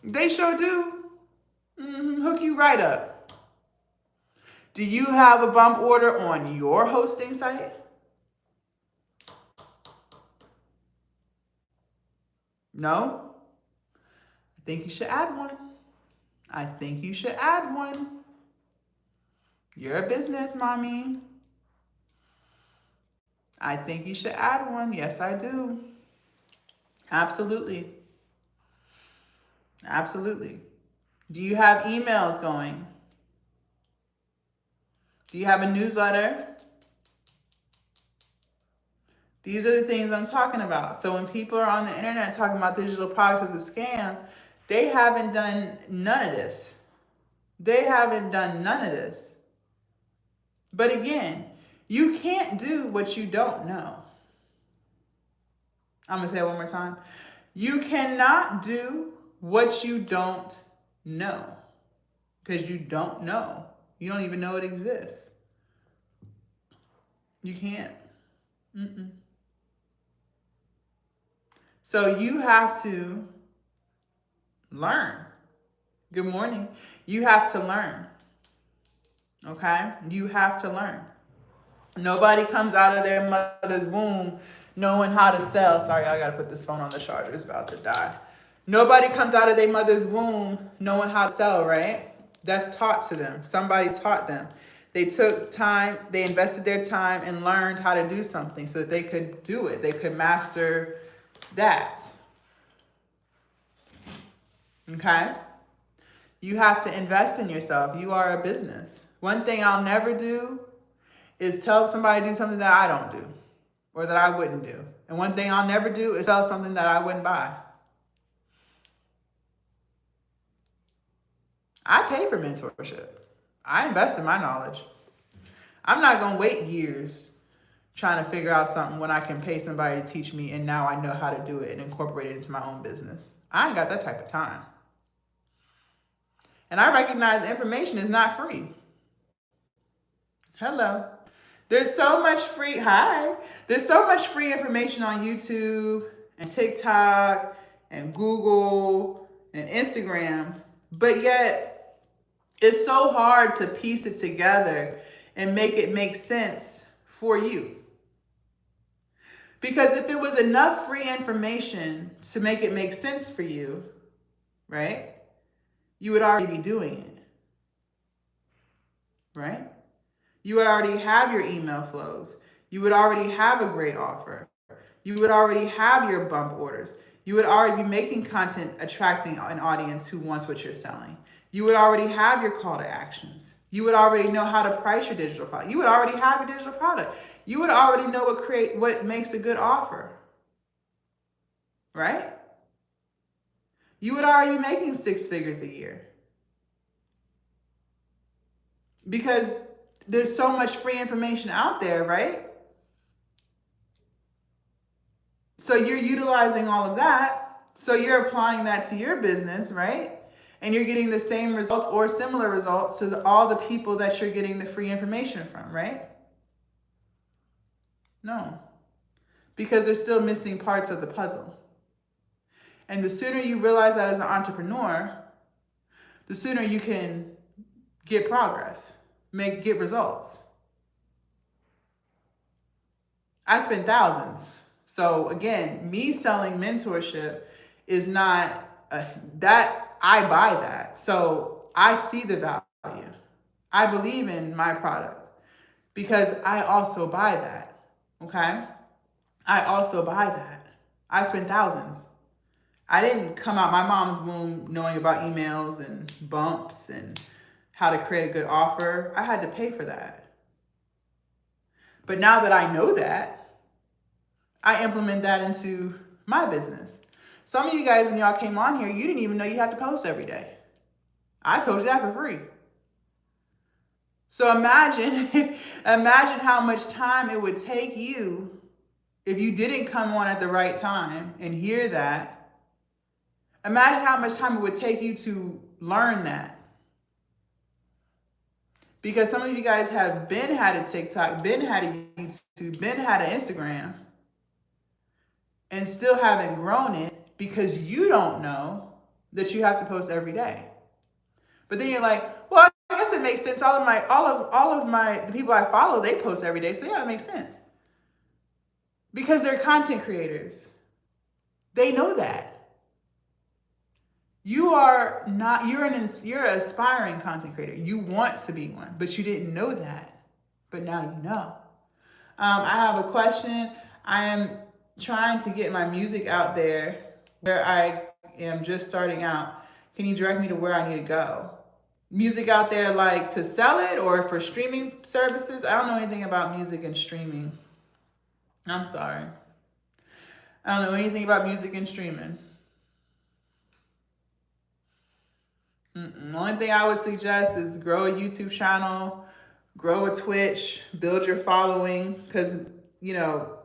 They sure do. Hook you right up. Do you have a bump order on your hosting site? No? I think you should add one. I think you should add one. You're a business, mommy. I think you should add one. Yes, I do. Absolutely. Absolutely. Do you have emails going? Do you have a newsletter? These are the things I'm talking about. So when people are on the internet talking about digital products as a scam, they haven't done none of this. They haven't done none of this. But again, you can't do what you don't know. I'm going to say it one more time. You cannot do what you don't know. Because you don't know. You don't even know it exists. You can't. So you have to learn. Good morning. You have to learn. Okay? You have to learn. Nobody comes out of their mother's womb knowing how to sell. Sorry, I gotta put this phone on the charger. It's about to die. Nobody comes out of their mother's womb knowing how to sell, right? That's taught to them. Somebody taught them. They took time, they invested their time and learned how to do something so that they could do it. They could master that. Okay? You have to invest in yourself. You are a business. One thing I'll never do is tell somebody to do something that I don't do or that I wouldn't do. And one thing I'll never do is sell something that I wouldn't buy. I pay for mentorship. I invest in my knowledge. I'm not going to wait years trying to figure out something when I can pay somebody to teach me and now I know how to do it and incorporate it into my own business. I ain't got that type of time. And I recognize information is not free. Hello. There's so much free, There's so much free information on YouTube and TikTok and Google and Instagram, but yet it's so hard to piece it together and make it make sense for you. Because if it was enough free information to make it make sense for you, right, you would already be doing it, right? You would already have your email flows. You would already have a great offer. You would already have your bump orders. You would already be making content attracting an audience who wants what you're selling. You would already have your call to actions. You would already know how to price your digital product. You would already have your digital product. You would already know what makes a good offer, right? You would already be making 6 figures a year because there's so much free information out there, right? So you're utilizing all of that. So you're applying that to your business, right? And you're getting the same results or similar results to all the people that you're getting the free information from, right? No, because they're still missing parts of the puzzle. And the sooner you realize that as an entrepreneur, the sooner you can get progress, get results. I spend thousands. So again, me selling mentorship is not that I buy that. So I see the value. I believe in my product because I also buy that. Okay? I also buy that. I spend thousands. I didn't come out my mom's womb knowing about emails and bumps and how to create a good offer. I had to pay for that. But now that I know that, I implement that into my business. Some of you guys, when y'all came on here, you didn't even know you had to post every day. I told you that for free. So imagine how much time it would take you if you didn't come on at the right time and hear that. Imagine how much time it would take you to learn that. Because some of you guys have been had a TikTok, been had a YouTube, been had an Instagram, and still haven't grown it because you don't know that you have to post every day. But then you're like, well, I guess it makes sense. All of the people I follow, they post every day. So yeah, it makes sense. Because they're content creators. They know that. You are not, you're an aspiring content creator. You want to be one, but you didn't know that. But now you know. I have a question. I am trying to get my music out there where I am just starting out. Can you direct me to where I need to go? Music out there like to sell it or for streaming services? I don't know anything about music and streaming. I'm sorry. I don't know anything about music and streaming. The only thing I would suggest is grow a YouTube channel, grow a Twitch, build your following, because, you know,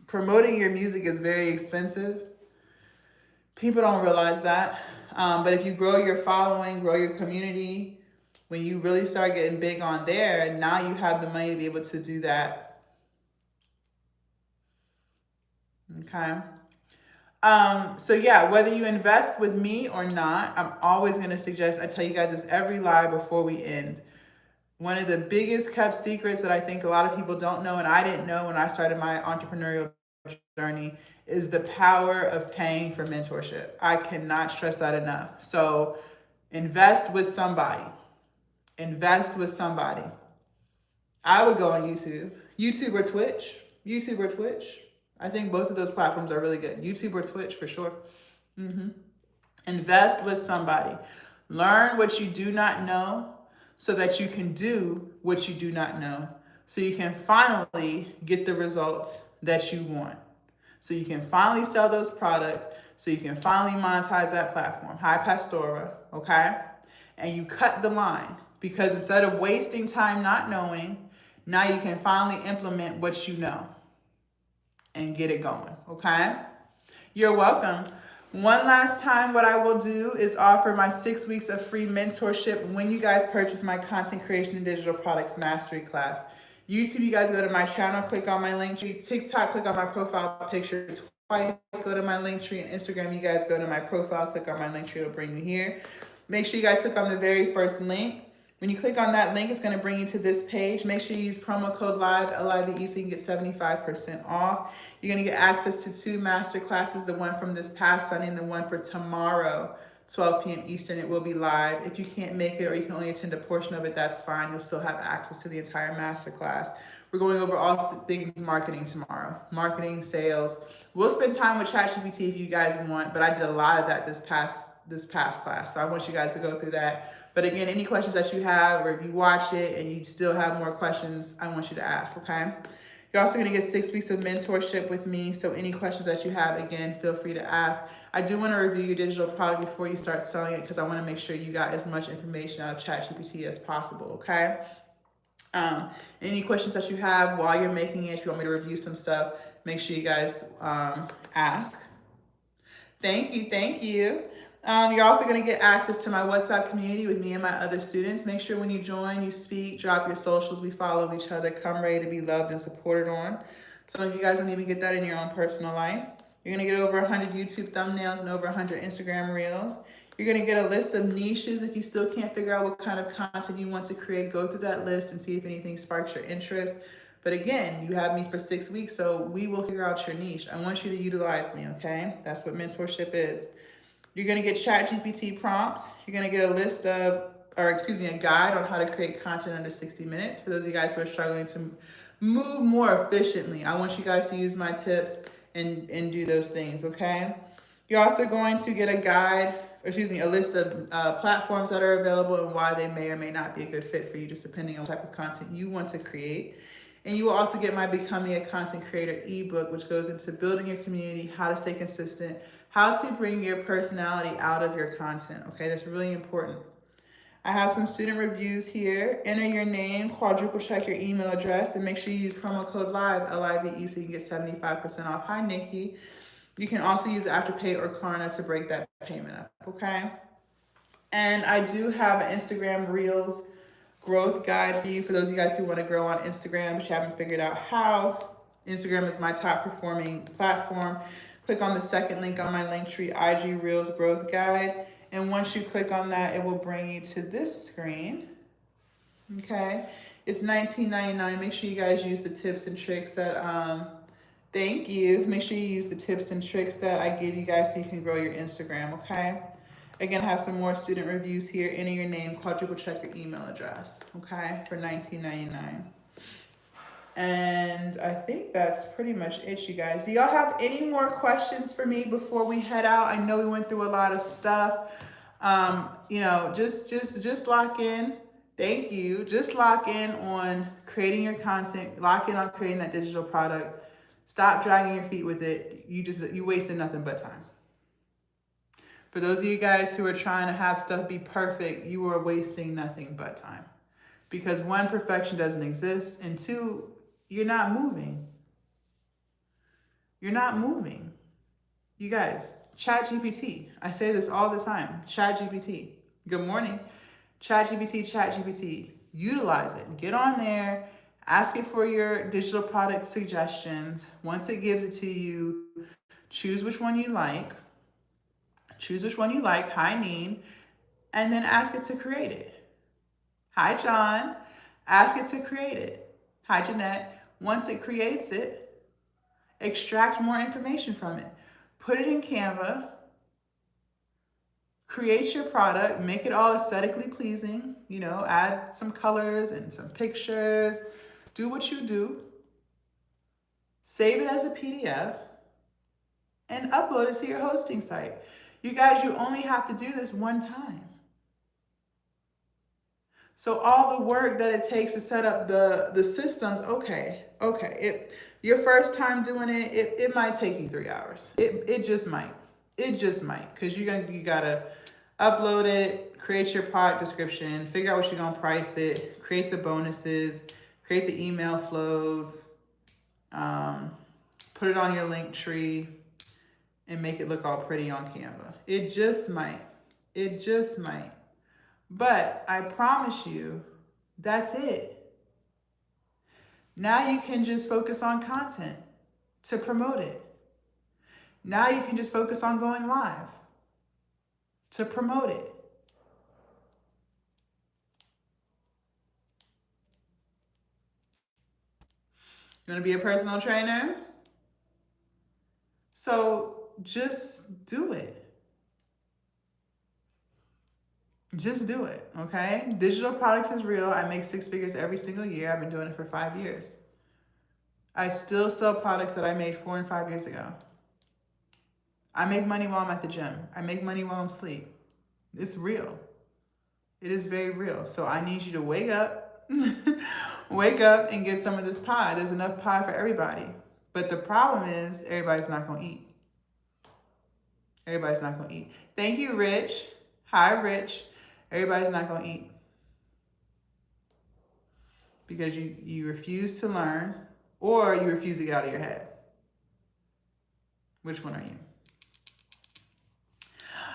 promoting your music is very expensive. People don't realize that. But if you grow your following, grow your community, when you really start getting big on there, now you have the money to be able to do that. Okay. So yeah, whether you invest with me or not, I'm always going to suggest, I tell you guys this every live before we end. One of the biggest kept secrets that I think a lot of people don't know, and I didn't know when I started my entrepreneurial journey, is the power of paying for mentorship. I cannot stress that enough. So invest with somebody. Invest with somebody. I would go on YouTube. YouTube or Twitch. YouTube or Twitch. I think both of those platforms are really good. YouTube or Twitch for sure. Invest with somebody. Learn what you do not know so that you can do what you do not know. So you can finally get the results that you want. So you can finally sell those products. So you can finally monetize that platform. Hi, Pastora, okay? And you cut the line because instead of wasting time not knowing, now you can finally implement what you know and get it going, okay? You're welcome. One last time, what I will do is offer my 6 weeks of free mentorship when you guys purchase my content creation and digital products mastery class. YouTube, you guys go to my channel, click on my link tree. TikTok, click on my profile picture twice, go to my link tree. And Instagram, you guys go to my profile, click on my link tree, it'll bring you here. Make sure you guys click on the very first link. When you click on that link, it's going to bring you to this page. Make sure you use promo code LIVE, L-I-V-E, so you can get 75% off. You're going to get access to 2 master classes, the one from this past Sunday and the one for tomorrow, 12 p.m. Eastern. It will be live. If you can't make it or you can only attend a portion of it, that's fine. You'll still have access to the entire master class. We're going over all things marketing tomorrow. Marketing, sales. We'll spend time with ChatGPT if you guys want, but I did a lot of that this past class. So I want you guys to go through that. But again, any questions that you have, or if you watch it and you still have more questions, I want you to ask, okay? You're also going to get 6 weeks of mentorship with me. So any questions that you have, again, feel free to ask. I do want to review your digital product before you start selling it because I want to make sure you got as much information out of ChatGPT as possible, okay? Any questions that you have while you're making it, if you want me to review some stuff, make sure you guys ask. Thank you, thank you. You're also going to get access to my WhatsApp community with me and my other students. Make sure when you join, you speak, drop your socials, we follow each other, come ready to be loved and supported on. Some of you guys don't even get that in your own personal life. You're going to get over 100 YouTube thumbnails and over 100 Instagram reels. You're going to get a list of niches. If you still can't figure out what kind of content you want to create, go through that list and see if anything sparks your interest. But again, you have me for 6 weeks, so we will figure out your niche. I want you to utilize me, okay? That's what mentorship is. You're gonna get ChatGPT prompts. You're gonna get a list of, a guide on how to create content under 60 minutes. For those of you guys who are struggling to move more efficiently, I want you guys to use my tips and do those things, okay? You're also going to get a guide, a list of platforms that are available and why they may or may not be a good fit for you, just depending on the type of content you want to create. And you will also get my Becoming a Content Creator ebook, which goes into building your community, how to stay consistent, how to bring your personality out of your content. Okay, that's really important. I have some student reviews here. Enter your name, quadruple check your email address, and make sure you use promo code LIVE, LIVE, so you can get 75% off. Hi, Nikki. You can also use Afterpay or Klarna to break that payment up, okay? And I do have an Instagram Reels growth guide for you, for those of you guys who want to grow on Instagram but you haven't figured out how. Instagram is my top performing platform. Click on the second link on my Linktree, IG Reels growth guide. And once you click on that, it will bring you to this screen. Okay, it's $19.99. Make sure you guys use the tips and tricks that thank you. Make sure you use the tips and tricks that I give you guys so you can grow your Instagram, okay? Again, I have some more student reviews here. Enter your name, quadruple check your email address, okay, for $19.99. And I think that's pretty much it, you guys. Do y'all have any more questions for me before we head out? I know we went through a lot of stuff. Just lock in. Thank you. Just lock in on creating your content. Lock in on creating that digital product. Stop dragging your feet with it. You wasted nothing but time. For those of you guys who are trying to have stuff be perfect, you are wasting nothing but time. Because one, perfection doesn't exist, and two, you're not moving. You're not moving. You guys, ChatGPT. I say this all the time. ChatGPT. Good morning. ChatGPT. Utilize it. Get on there. Ask it for your digital product suggestions. Once it gives it to you, choose which one you like. Hi, Neen. And then ask it to create it. Hi, John. Ask it to create it. Hi, Jeanette. Once it creates it, extract more information from it. Put it in Canva. Create your product. Make it all aesthetically pleasing. Add some colors and some pictures. Do what you do. Save it as a PDF. And upload it to your hosting site. You guys, you only have to do this one time. So all the work that it takes to set up the systems, okay. Your first time doing it might take you 3 hours. It just might. Because you gotta upload it, create your product description, figure out what you're gonna price it, create the bonuses, create the email flows, put it on your Linktree, and make it look all pretty on Canva. It just might. But I promise you, that's it. Now you can just focus on content to promote it. Now you can just focus on going live to promote it. You want to be a personal trainer? So just do it. Just do it, okay? Digital products is real. I make 6 figures every single year. I've been doing it for 5 years. I still sell products that I made 4 and 5 years ago. I make money while I'm at the gym. I make money while I'm asleep. It's real. It is very real. So I need you to wake up, wake up and get some of this pie. There's enough pie for everybody. But the problem is everybody's not going to eat. Everybody's not going to eat. Thank you, Rich. Hi, Rich. Everybody's not going to eat. Because you refuse to learn or you refuse to get out of your head. Which one are you?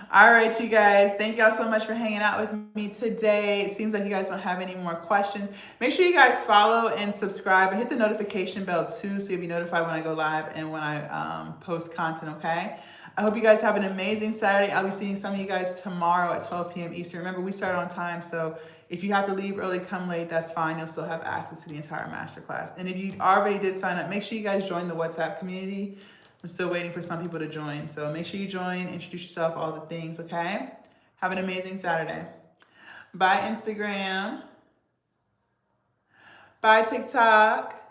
All right, you guys. Thank y'all so much for hanging out with me today. It seems like you guys don't have any more questions. Make sure you guys follow and subscribe and hit the notification bell too so you'll be notified when I go live and when I post content, okay? I hope you guys have an amazing Saturday. I'll be seeing some of you guys tomorrow at 12 p.m. Eastern. Remember, we start on time, so if you have to leave early, come late, that's fine. You'll still have access to the entire masterclass. And if you already did sign up, make sure you guys join the WhatsApp community. I'm still waiting for some people to join. So make sure you join, introduce yourself, all the things, okay? Have an amazing Saturday. Bye, Instagram. Bye, TikTok.